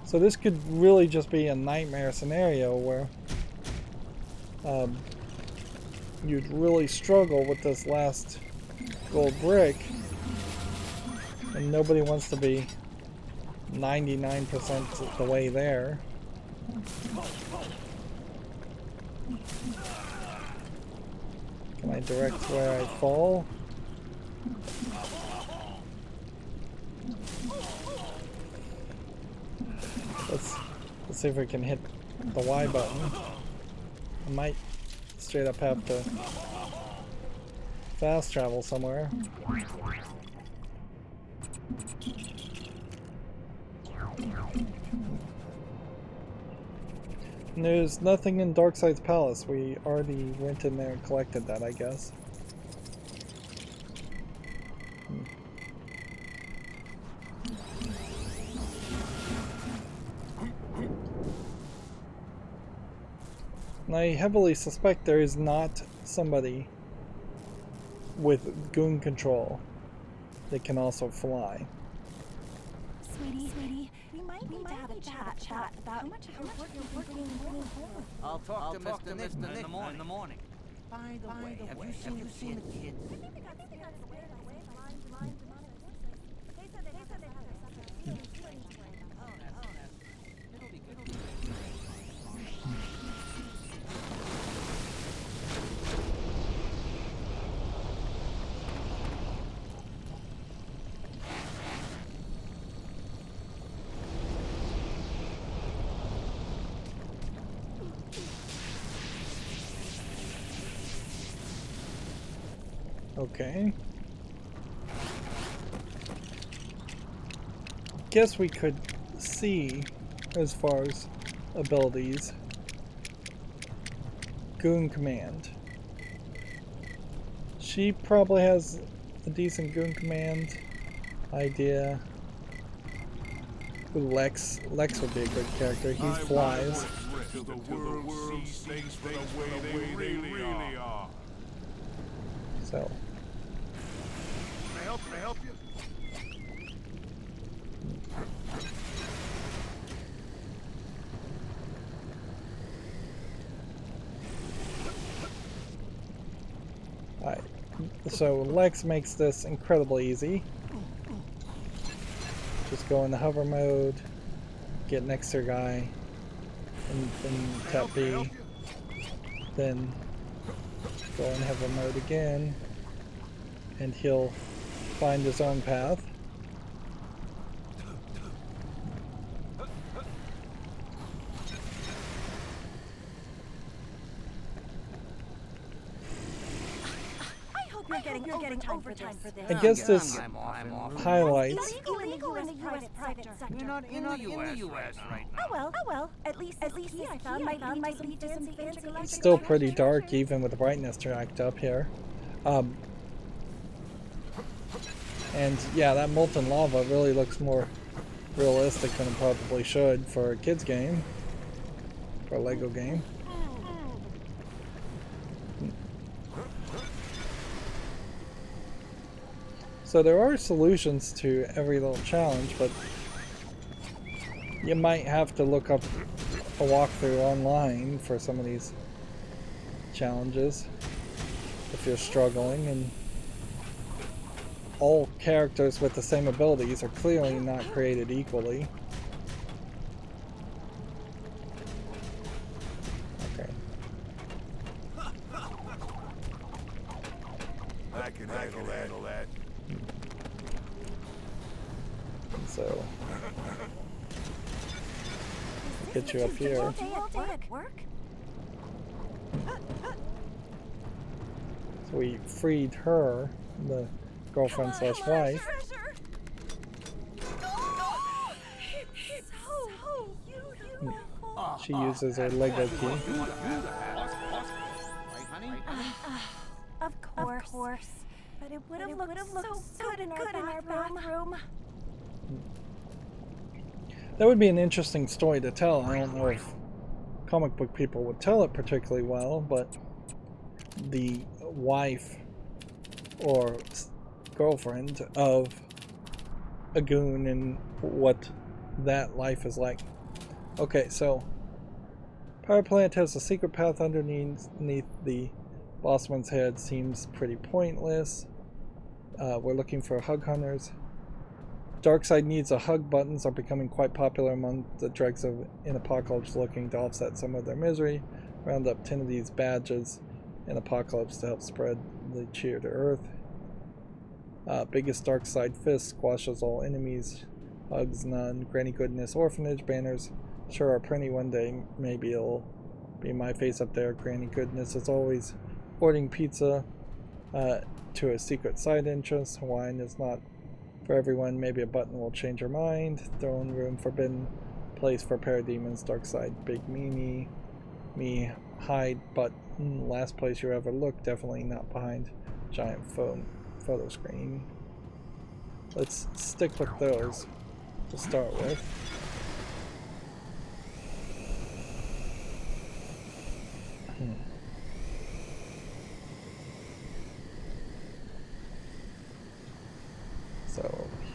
So this could really just be a nightmare scenario where you'd really struggle with this last gold brick, and nobody wants to be 99% the way there. Can I direct where I fall? Let's see if we can hit the Y button. I might straight up have to fast travel somewhere. And there's nothing in Darkseid's palace. We already went in there and collected that, I guess. And I heavily suspect there is not somebody with goon control they can also fly. Sweetie, we might need to have a chat about how much of your work you're bringing home. I'll talk to Mr. Nick in the morning. By the way, have you seen the kids? I think they got scared away by blind demonic forces. They said they had their supper. You don't need to worry about that. It'll be good. Okay. Guess we could see, as far as abilities, Goon Command. She probably has a decent Goon Command idea. Ooh, Lex would be a good character. He flies. Till the world sees things for the way they really are. So. Can I help you? Alright, so Lex makes this incredibly easy. Just go into hover mode, get next to your guy, and then tap B. Then go in hover mode again, and he'll find his own path. You're getting overtime for this. I guess this highlights. It's illegal in the U.S. private sector. You're not in the U.S. right now. Oh well. At least I found my lead to some fancy. It's still pretty dark, even with the brightness jacked up here. And yeah, that molten lava really looks more realistic than it probably should for a kid's game, for a Lego game. So there are solutions to every little challenge, but you might have to look up a walkthrough online for some of these challenges if you're struggling, and all characters with the same abilities are clearly not created equally. Okay. I can handle that. So get you up here. All day at work? So we freed her, the girlfriend slash wife. She uses her Lego key. Of course. But it would have looked so good in our bathroom. That would be an interesting story to tell. I don't know if comic book people would tell it particularly well, but the wife or girlfriend of a goon and what that life is like. Okay, so power plant has a secret path underneath the bossman's head. Seems pretty pointless. We're looking for hug hunters. Darkseid needs a hug buttons are becoming quite popular among the dregs in Apocalypse, looking to offset some of their misery. Round up 10 of these badges in Apocalypse to help spread the cheer to Earth. Biggest Darkseid fist squashes all enemies. Hugs none. Granny Goodness Orphanage banners sure are plenty. One day maybe it'll be my face up there. Granny Goodness is always ordering pizza to a secret side entrance. Wine is not for everyone. Maybe a button will change your mind. Throne room forbidden place for parademons. Darkseid big meanie. Me hide button. Last place you ever look. Definitely not behind giant photo screen. Let's stick with those to start with.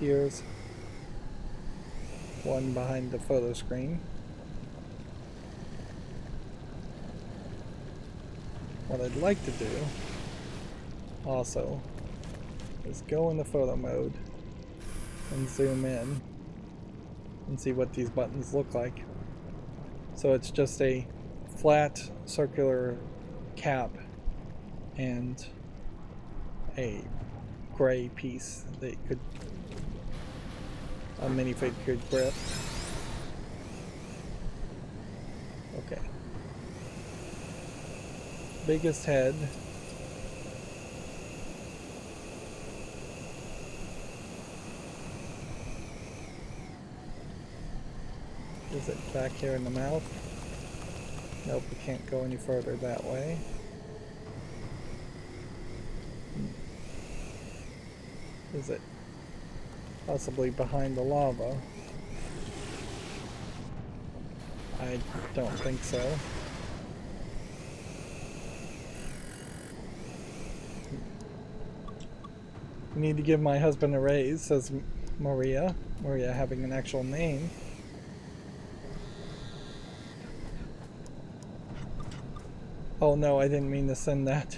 Here's one behind the photo screen. What I'd like to do also is go into photo mode and zoom in and see what these buttons look like. So it's just a flat circular cap and a gray piece that could a minifig could grip. Okay. Biggest head. Is it back here in the mouth? Nope, we can't go any further that way. Is it possibly behind the lava? I don't think so. We need to give my husband a raise, says Maria. Maria having an actual name. Oh no, I didn't mean to send that.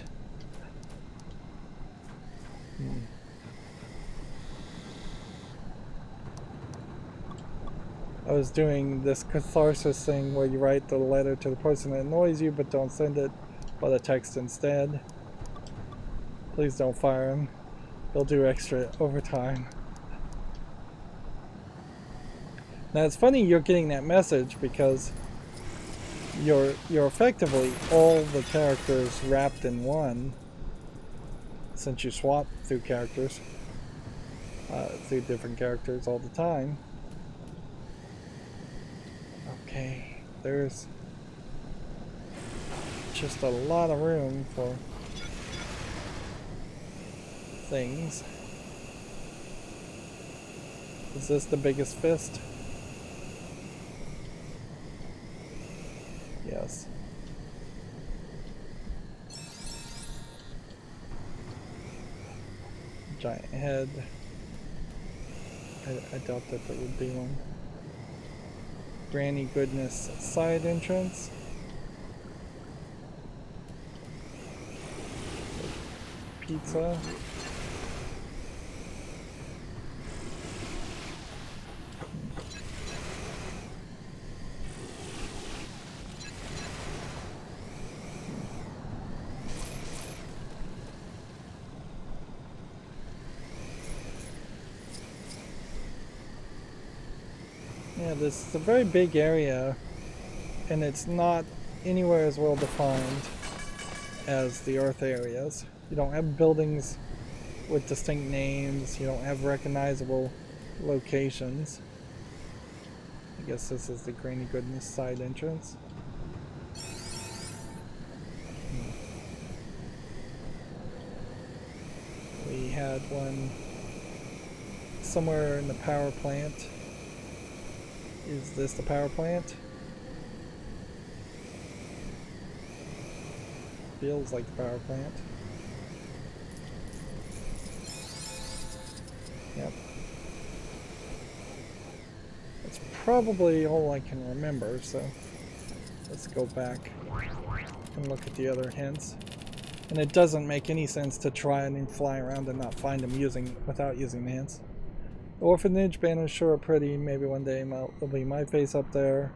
I was doing this catharsis thing where you write the letter to the person that annoys you but don't send it by the text instead. Please don't fire him. He'll do extra overtime. Now it's funny you're getting that message because you're effectively all the characters wrapped in one, since you swap through characters, through different characters all the time. Okay, there's just a lot of room for things. Is this the biggest fist? Yes. Giant head. I doubt that there would be one. Granny Goodness side entrance. Pizza. Yeah, this is a very big area, and it's not anywhere as well defined as the Earth areas. You don't have buildings with distinct names, you don't have recognizable locations. I guess this is the Granny Goodness side entrance. We had one somewhere in the power plant. Is this the power plant? Feels like the power plant. Yep. That's probably all I can remember, so let's go back and look at the other hints. And it doesn't make any sense to try and fly around and not find them without using the hints. Orphanage banners sure are pretty. Maybe one day there'll be my face up there.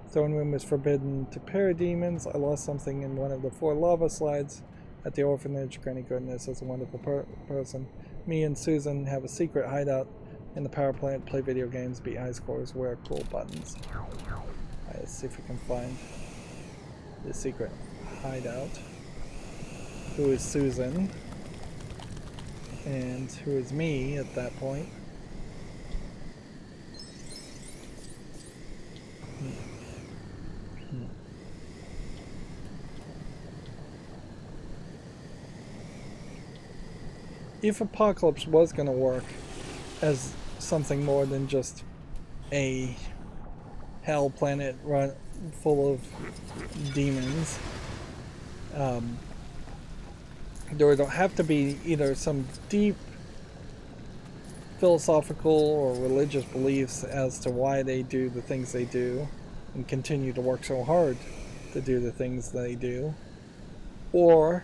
Throne room is forbidden to parademons. I lost something in one of the 4 lava slides at the orphanage. Granny Goodness is a wonderful person. Me and Susan have a secret hideout in the power plant. Play video games, beat high scores, wear cool buttons. Alright, let's see if we can find the secret hideout. Who is Susan? And who is me at that point? If Apocalypse was going to work as something more than just a hell planet full of demons, there would have to be either some deep philosophical or religious beliefs as to why they do the things they do and continue to work so hard to do the things they do. Or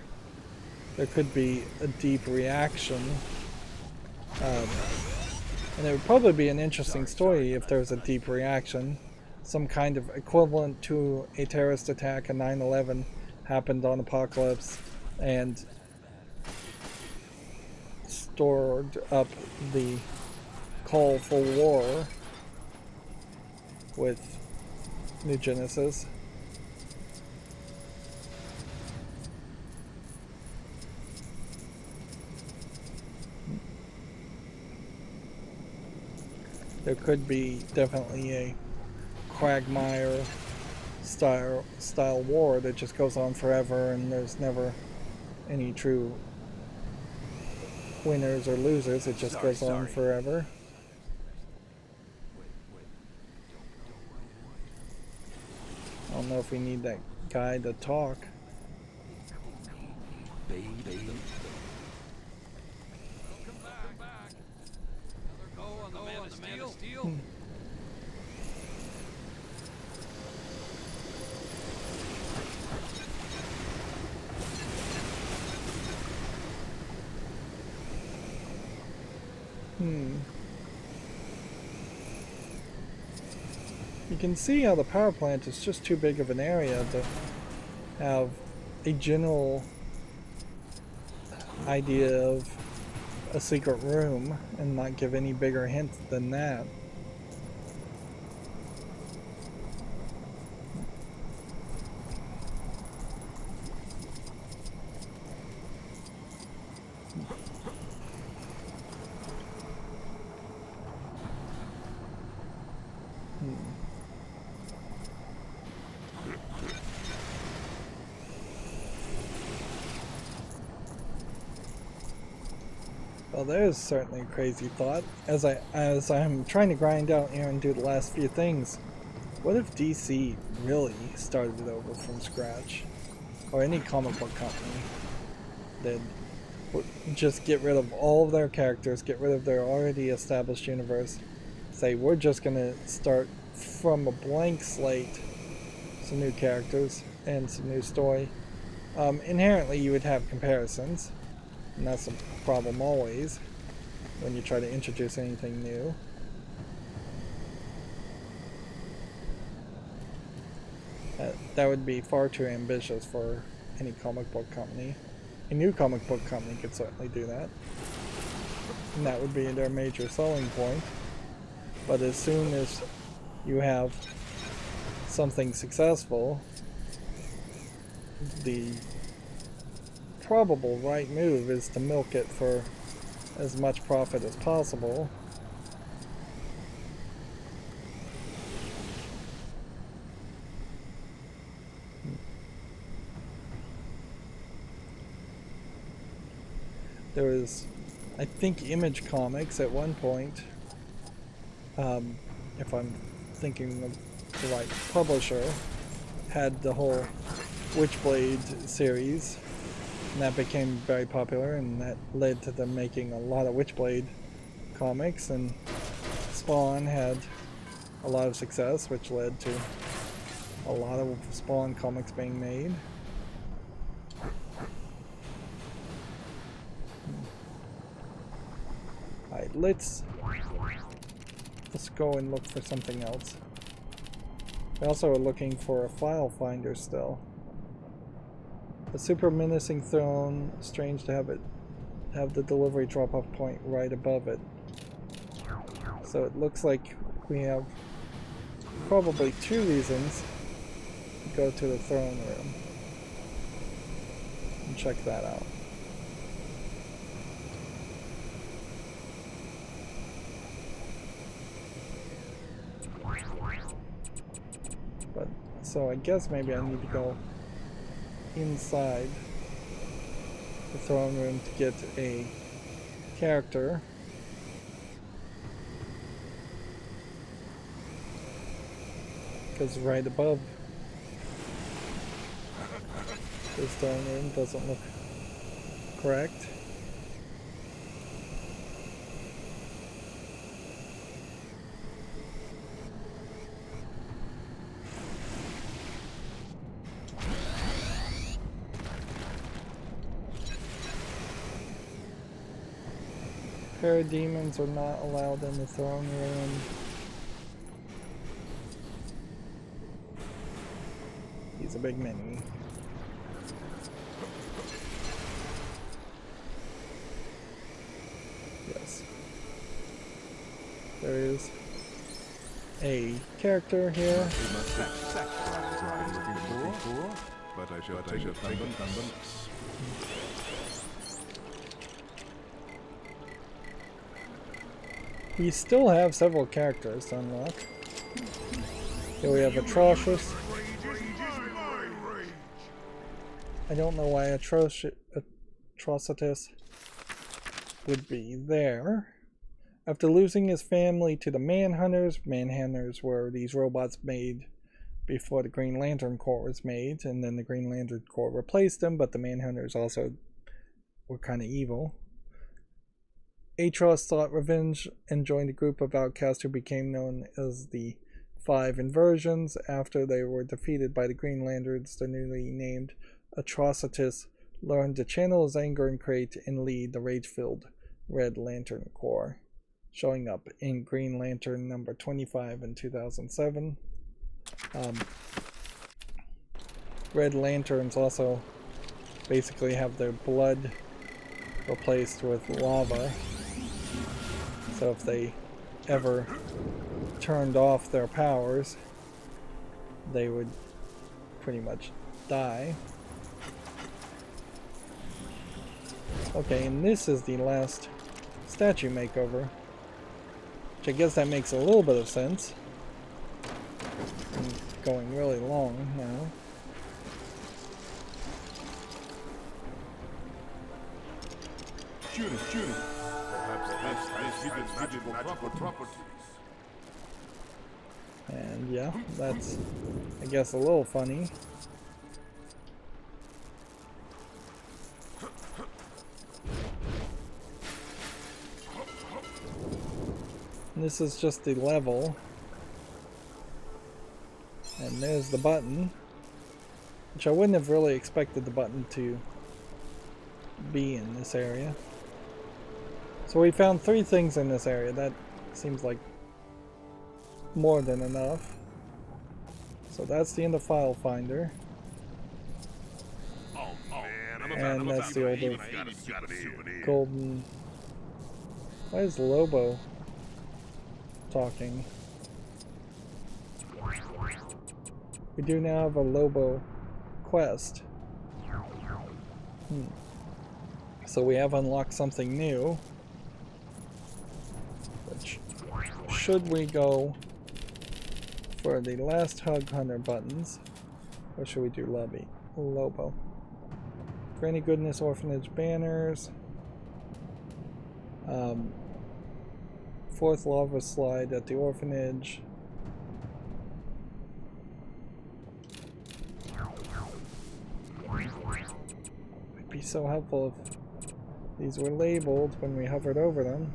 there could be a deep reaction. And it would probably be an interesting story if there was a deep reaction. Some kind of equivalent to a terrorist attack, a 9/11 happened on Apocalypse and stored up the call for war with New Genesis. There could be definitely a quagmire style war that just goes on forever and there's never any true winners or losers. It just goes on forever. I don't know if we need that guy to talk. You can see how the power plant is just too big of an area to have a general idea of a secret room and not give any bigger hint than that. Well, there's certainly a crazy thought. As I'm trying to grind out here and do the last few things, what if DC really started it over from scratch? Or any comic book company that would just get rid of all of their characters, get rid of their already established universe, say we're just gonna start from a blank slate, some new characters and some new story. Inherently you would have comparisons, and that's a problem always when you try to introduce anything new. That would be far too ambitious for any comic book company. A new comic book company could certainly do that, and that would be their major selling point. But as soon as you have something successful, the probable right move is to milk it for as much profit as possible. There was, I think, Image Comics at one point, if I'm thinking of the right publisher, had the whole Witchblade series. And that became very popular, and that led to them making a lot of Witchblade comics, and Spawn had a lot of success, which led to a lot of Spawn comics being made. Alright, let's go and look for something else. We also are looking for a file finder still. A super menacing throne. Strange to have the delivery drop-off point right above it. So it looks like we have probably two reasons to go to the throne room and check that out. But so I guess maybe I need to go inside the throne room to get a character. Because right above this throne room doesn't look correct. Parademons are not allowed in the throne room. He's a big mini. Yes. There is a character here. But I should take them. We still have several characters to unlock. Here we have Atrocious. I don't know why Atrocitus would be there. After losing his family to the Manhunters were these robots made before the Green Lantern Corps was made, and then the Green Lantern Corps replaced them, but the Manhunters also were kind of evil. Atros sought revenge and joined a group of outcasts who became known as the Five Inversions. After they were defeated by the Green Lanterns, the newly named Atrocitus learned to channel his anger and create and lead the rage-filled Red Lantern Corps, showing up in Green Lantern number 25 in 2007. Red Lanterns also basically have their blood replaced with lava. So if they ever turned off their powers, they would pretty much die. Okay, and this is the last statue makeover, which I guess that makes a little bit of sense. I'm going really long now. Shooting. Perhaps this magical properties. And yeah, that's, I guess, a little funny. And this is just the level. And there's the button, which I wouldn't have really expected the button to be in this area. So we found 3 things in this area. That seems like more than enough. So that's the end of File Finder. Oh man, and that's the older golden... Why is Lobo talking? We do now have a Lobo quest. So we have unlocked something new. Which, should we go for the last Hug Hunter buttons, or should we do Lobo? Granny Goodness Orphanage banners. 4th lava slide at the orphanage. It'd be so helpful if these were labeled when we hovered over them.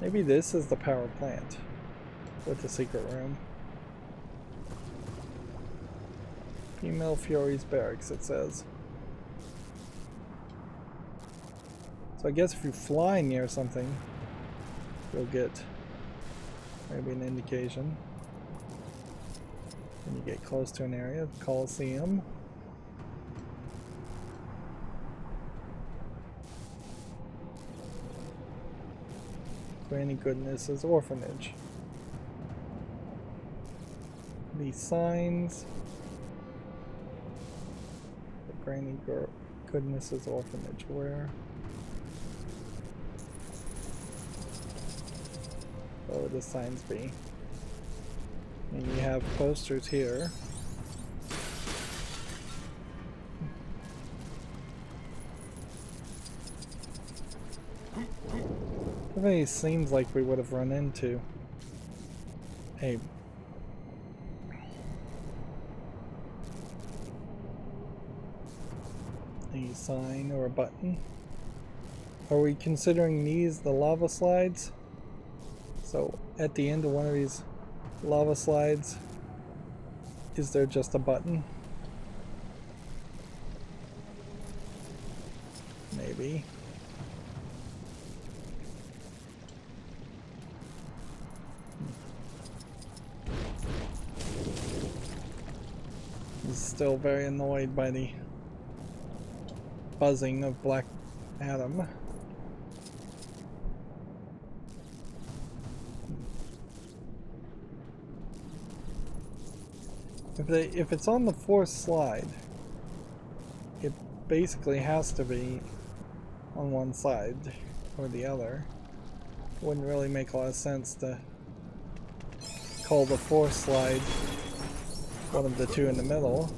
Maybe this is the power plant with the secret room. Female Fury's Barracks, it says. So I guess if you fly near something, you'll get maybe an indication. When you get close to an area, Coliseum. Granny Goodness's orphanage. These signs. The Granny Goodness's orphanage. Where? What would the signs be? And you have posters here. It seems like we would have run into a sign or a button. Are we considering these the lava slides? So at the end of one of these lava slides? Is there just a button? Maybe. He's still very annoyed by the buzzing of Black Adam. If it's on the fourth slide, it basically has to be on one side or the other. Wouldn't really make a lot of sense to call the fourth slide one of the two in the middle.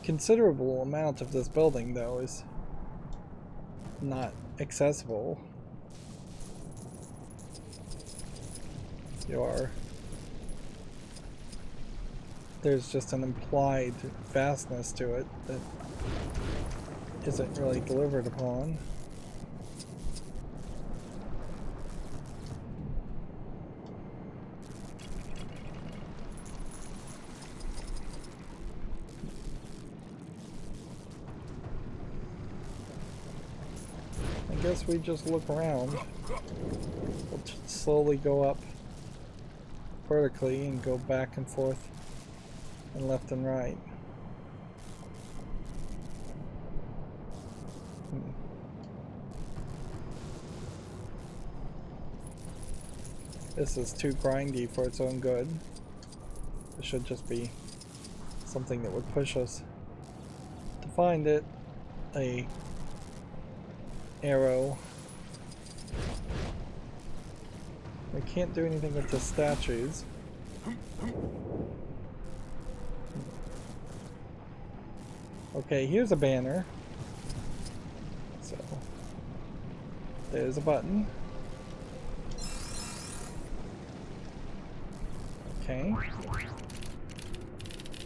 Considerable amount of this building, though, is not accessible. There's just an implied vastness to it that isn't really delivered upon. I guess we just look around. We'll slowly go up vertically and go back and forth and left and right. This is too grindy for its own good. This should just be something that would push us to find it. A arrow. We can't do anything with the statues. Okay, here's a banner. So there's a button. Okay.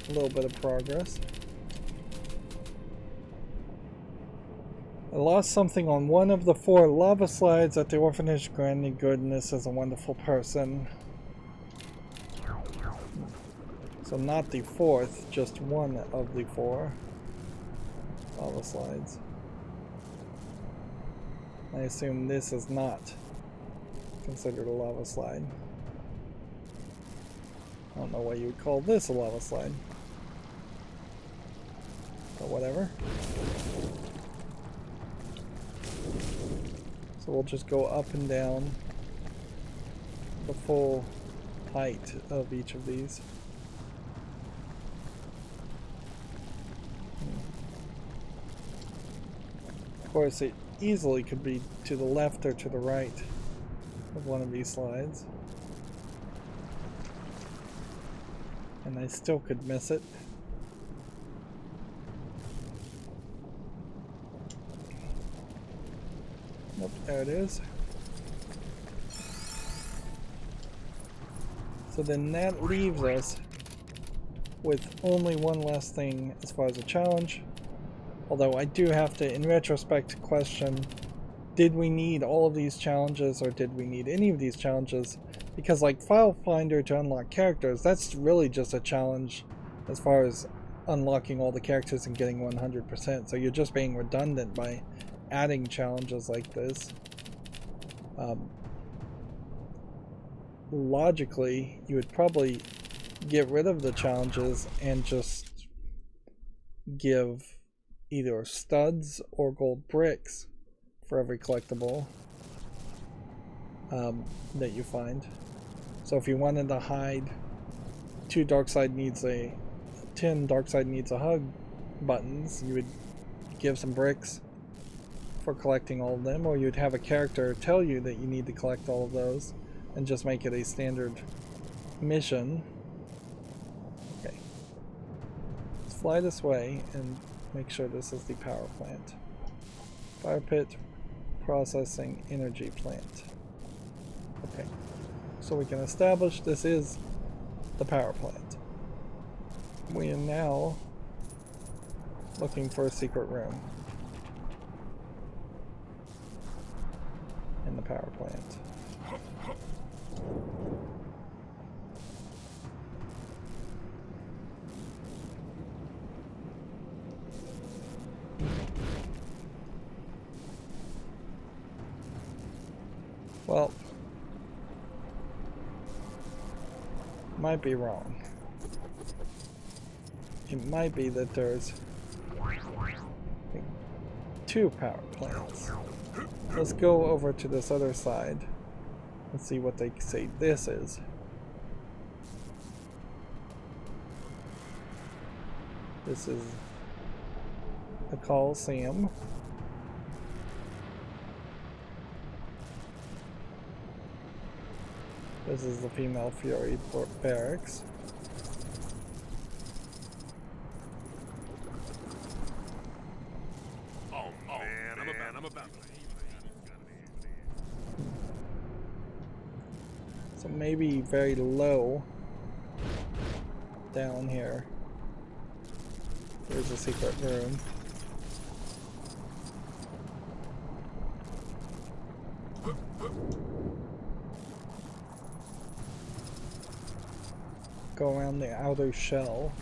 A little bit of progress. I lost something on one of the 4 lava slides at the orphanage. Granny Goodness is a wonderful person. So not the 4th, just one of the 4 lava slides. I assume this is not considered a lava slide. I don't know why you would call this a lava slide. But whatever. So we'll just go up and down the full height of each of these. Of course, it easily could be to the left or to the right of one of these slides. And I still could miss it. Nope, there it is. So then that leaves us with only one last thing as far as a challenge. Although I do have to, in retrospect, question, did we need all of these challenges or did we need any of these challenges? Because like File Finder to unlock characters, that's really just a challenge as far as unlocking all the characters and getting 100%. So you're just being redundant by adding challenges like this. Logically, you would probably get rid of the challenges and just give either studs or gold bricks for every collectible that you find. So if you wanted to hide 2 Darkseid needs a 10 Darkseid needs a hug buttons, you would give some bricks for collecting all of them, or you'd have a character tell you that you need to collect all of those and just make it a standard mission. Okay. Let's fly this way and make sure this is the power plant. Fire pit, processing, energy plant. Okay. So we can establish this is the power plant. We are now looking for a secret room in the power plant. Well, might be wrong. It might be that there's 2 power plants. Let's go over to this other side and see what they say this is. This is the Coliseum. This is the Female Fury Barracks. Oh man, I'm about. So maybe very low down here. There's a secret room. Go around the outer shell.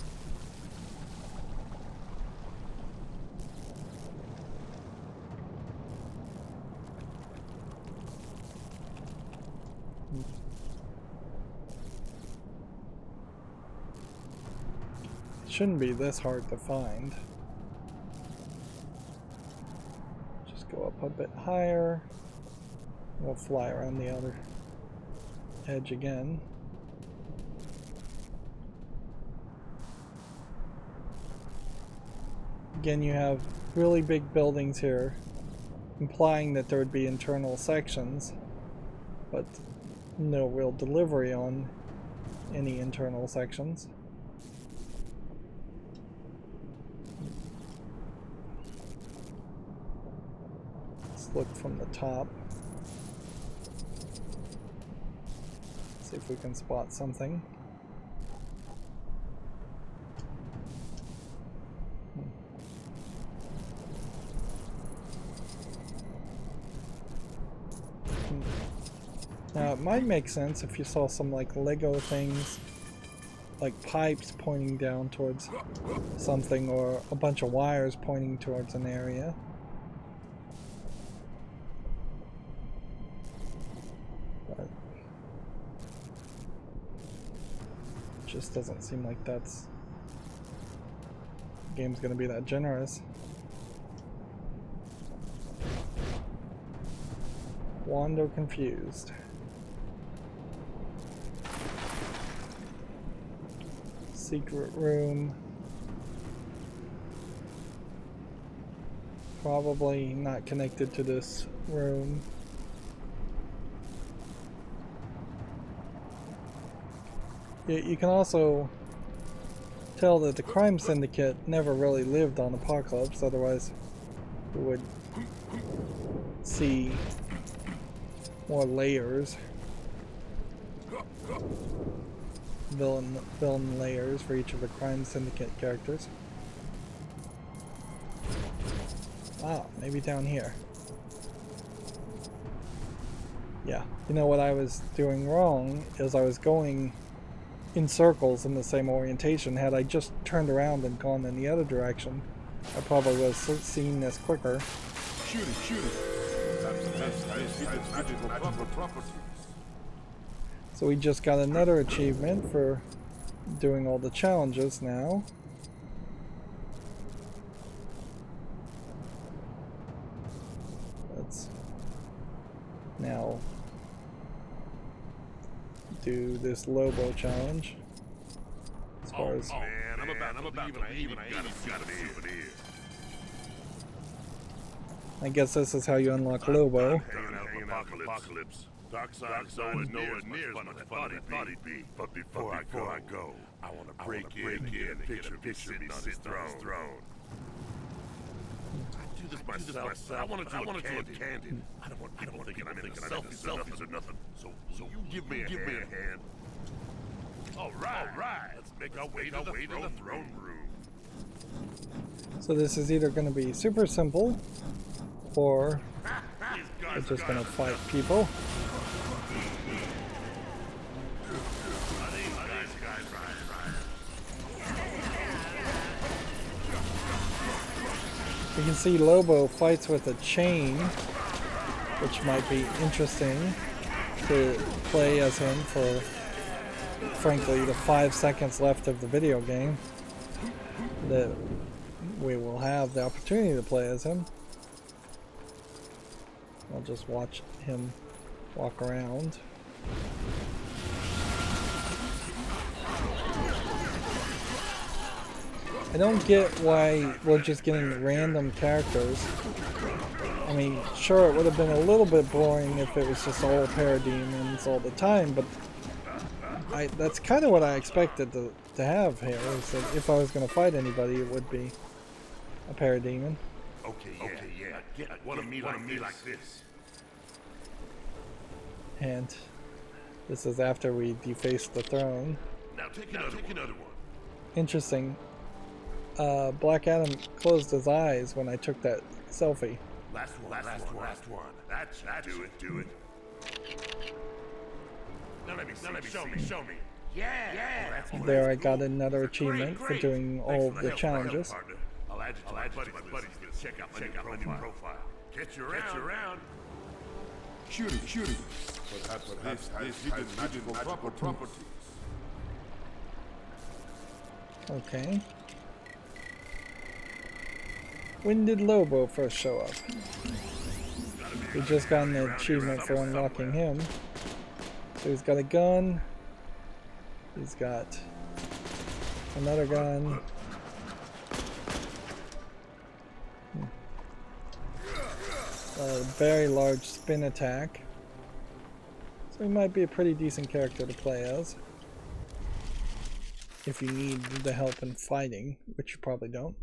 It shouldn't be this hard to find. Just go up a bit higher. We'll fly around the other edge again. Again, you have really big buildings here, implying that there would be internal sections, but no real delivery on any internal sections. Let's look from the top. See if we can spot something. Now it might make sense if you saw some like Lego things, like pipes pointing down towards something, or a bunch of wires pointing towards an area. But it just doesn't seem like the game's gonna be that generous. Wander confused. Secret room. Probably not connected to this room. You can also tell that the crime syndicate never really lived on Apocalypse, otherwise we would see more layers. Villain layers for each of the crime syndicate characters. Ah, maybe down here. Yeah, you know what I was doing wrong is I was going in circles in the same orientation. Had I just turned around and gone in the other direction, I probably would have seen this quicker. Shoot it. So we just got another achievement for doing all the challenges now. Let's now do this Lobo challenge. As far as Man, I'm about even I got a souvenir. I guess this is how you unlock Lobo. Apocalypse. Darkseid's always nowhere near as much fun as I thought he'd be. But before I go, I want to break in and get a picture of me sitting on his throne. I do this myself. I want to do it candid. I don't want people thinking I'm into selfies or nothing. So you give me a hand. All right. Let's make our way to the throne room. So this is either going to be super simple, or we're just going to fight people. You can see Lobo fights with a chain, which might be interesting to play as him for, frankly, the 5 seconds left of the video game that we will have the opportunity to play as him. I'll just watch him walk around. I don't get why we're just getting random characters. I mean, sure, it would have been a little bit boring if it was just all parademons all the time, but that's kind of what I expected to have here, is that if I was going to fight anybody, it would be a parademon. Okay, yeah. Get one of me like this. And this is after we deface the throne. Now take another one. Interesting. Black Adam closed his eyes when I took that selfie. Last one. That's do it. Now let me show me. Yeah. There I got another achievement for doing all the challenges. I'll add you to my buddies to check out my new profile. Catch you around. Shooting. Perhaps this has magical properties. Okay. When did Lobo first show up? We just got an achievement for unlocking him. So he's got a gun. He's got another gun. A very large spin attack. So he might be a pretty decent character to play as. If you need the help in fighting, which you probably don't.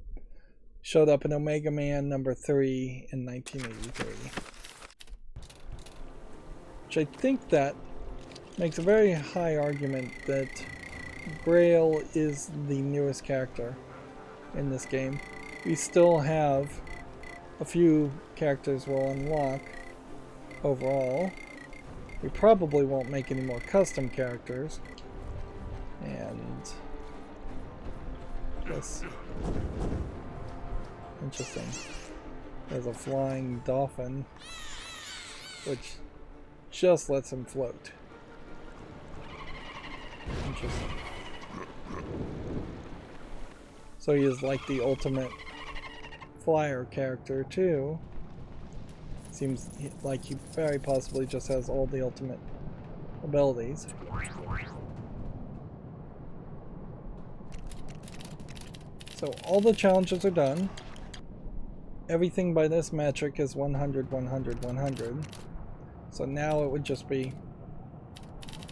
Showed up in Omega Man number 3 in 1983. Which I think that makes a very high argument that Grail is the newest character in this game. We still have a few characters we'll unlock overall. We probably won't make any more custom characters. And this. Interesting. There's a flying dolphin, which just lets him float. Interesting. So he is like the ultimate flyer character too. Seems like he very possibly just has all the ultimate abilities. So all the challenges are done. Everything by this metric is 100, 100, 100. So now it would just be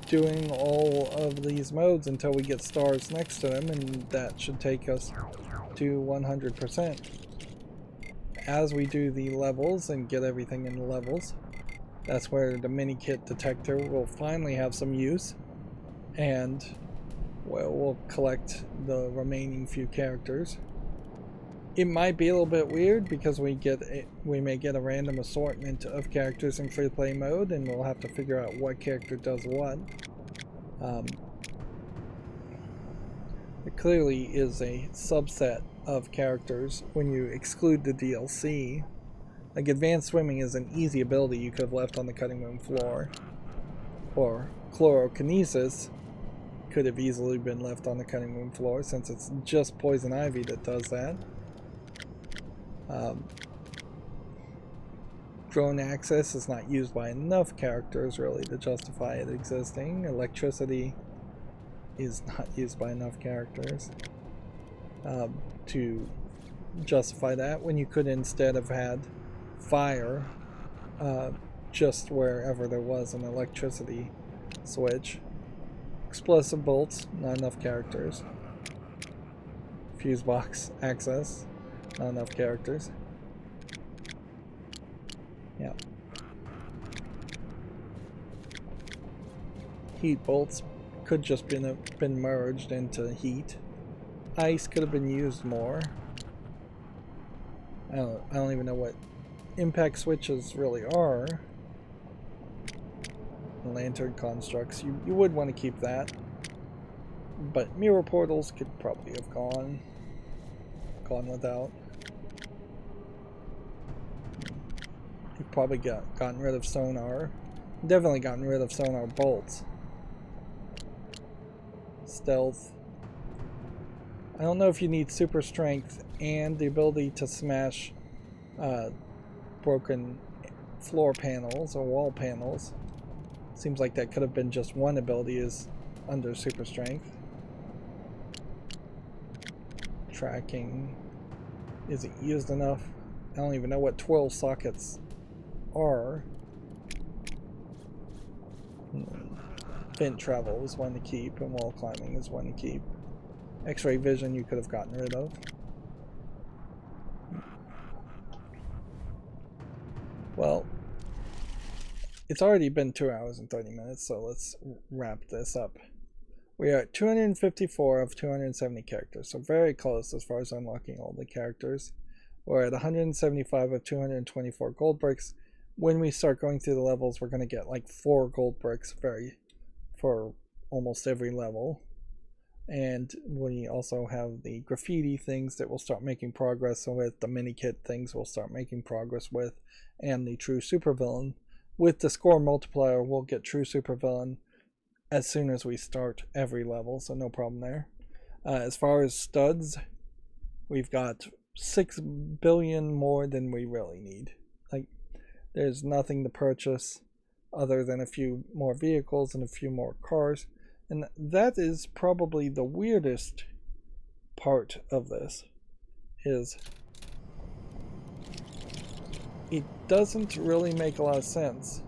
doing all of these modes until we get stars next to them, and that should take us to 100%. As we do the levels and get everything in the levels, that's where the mini kit detector will finally have some use, and we'll collect the remaining few characters. It might be a little bit weird because we may get a random assortment of characters in free-play mode, and we'll have to figure out what character does what. It clearly is a subset of characters when you exclude the DLC. Like, advanced swimming is an easy ability you could have left on the cutting room floor, or chlorokinesis could have easily been left on the cutting room floor, since it's just Poison Ivy that does that. Drone access is not used by enough characters really to justify it existing. Electricity is not used by enough characters to justify that, when you could instead have had fire just wherever there was an electricity switch. Explosive bolts, not enough characters. Fuse box access, not enough characters. Yeah. Heat bolts could just been merged into heat. Ice could have been used more. I don't even know what impact switches really are. Lantern constructs, you would want to keep that. But mirror portals could probably have gone without. You've probably gotten rid of sonar. Definitely gotten rid of sonar bolts. Stealth. I don't know if you need super strength and the ability to smash broken floor panels or wall panels. Seems like that could have been just one ability is under super strength. Tracking isn't used enough. I don't even know what twirl sockets are. Vent travel is one to keep, and wall climbing is one to keep. X-ray vision you could have gotten rid of. Well, it's already been 2 hours and 30 minutes, so let's wrap this up. We are at 254 of 270 characters, so very close as far as unlocking all the characters. We're at 175 of 224 gold bricks. When we start going through the levels, we're going to get like 4 gold bricks for almost every level. And we also have the graffiti things that we'll start making progress with, the mini kit things we'll start making progress with, and the true supervillain. With the score multiplier, we'll get true supervillain as soon as we start every level, so no problem there. As far as studs, we've got 6 billion more than we really need. Like, there's nothing to purchase other than a few more vehicles and a few more cars. And that is probably the weirdest part of this, is it doesn't really make a lot of sense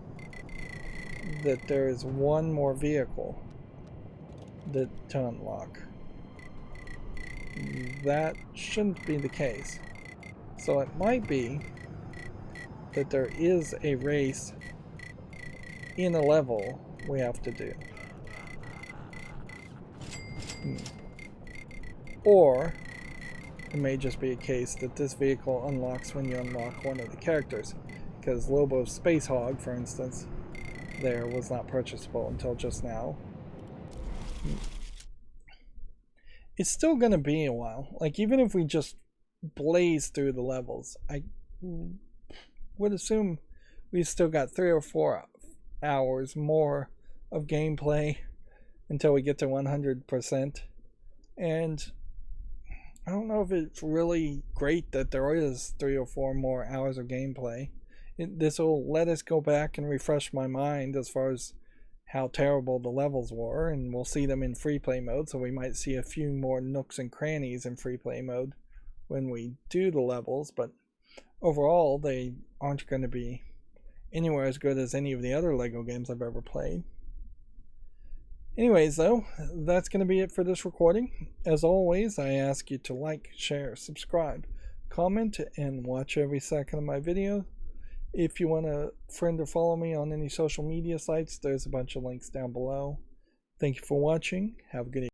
that there is one more vehicle to unlock. That shouldn't be the case. So it might be that there is a race in a level we have to do. Or it may just be a case that this vehicle unlocks when you unlock one of the characters, because Lobo's Space Hog, for instance, there was not purchasable until just now. It's still going to be a while. Like, even if we just blaze through the levels, I would assume we've still got 3 or 4 hours more of gameplay until we get to 100%. And I don't know if it's really great that there is 3 or 4 more hours of gameplay. This will let us go back and refresh my mind as far as how terrible the levels were, and we'll see them in free play mode, so we might see a few more nooks and crannies in free play mode when we do the levels, but overall they aren't going to be anywhere as good as any of the other LEGO games I've ever played. Anyways, though, that's going to be it for this recording. As always, I ask you to like, share, subscribe, comment, and watch every second of my video. If you want to friend or follow me on any social media sites, there's a bunch of links down below. Thank you for watching. Have a good evening.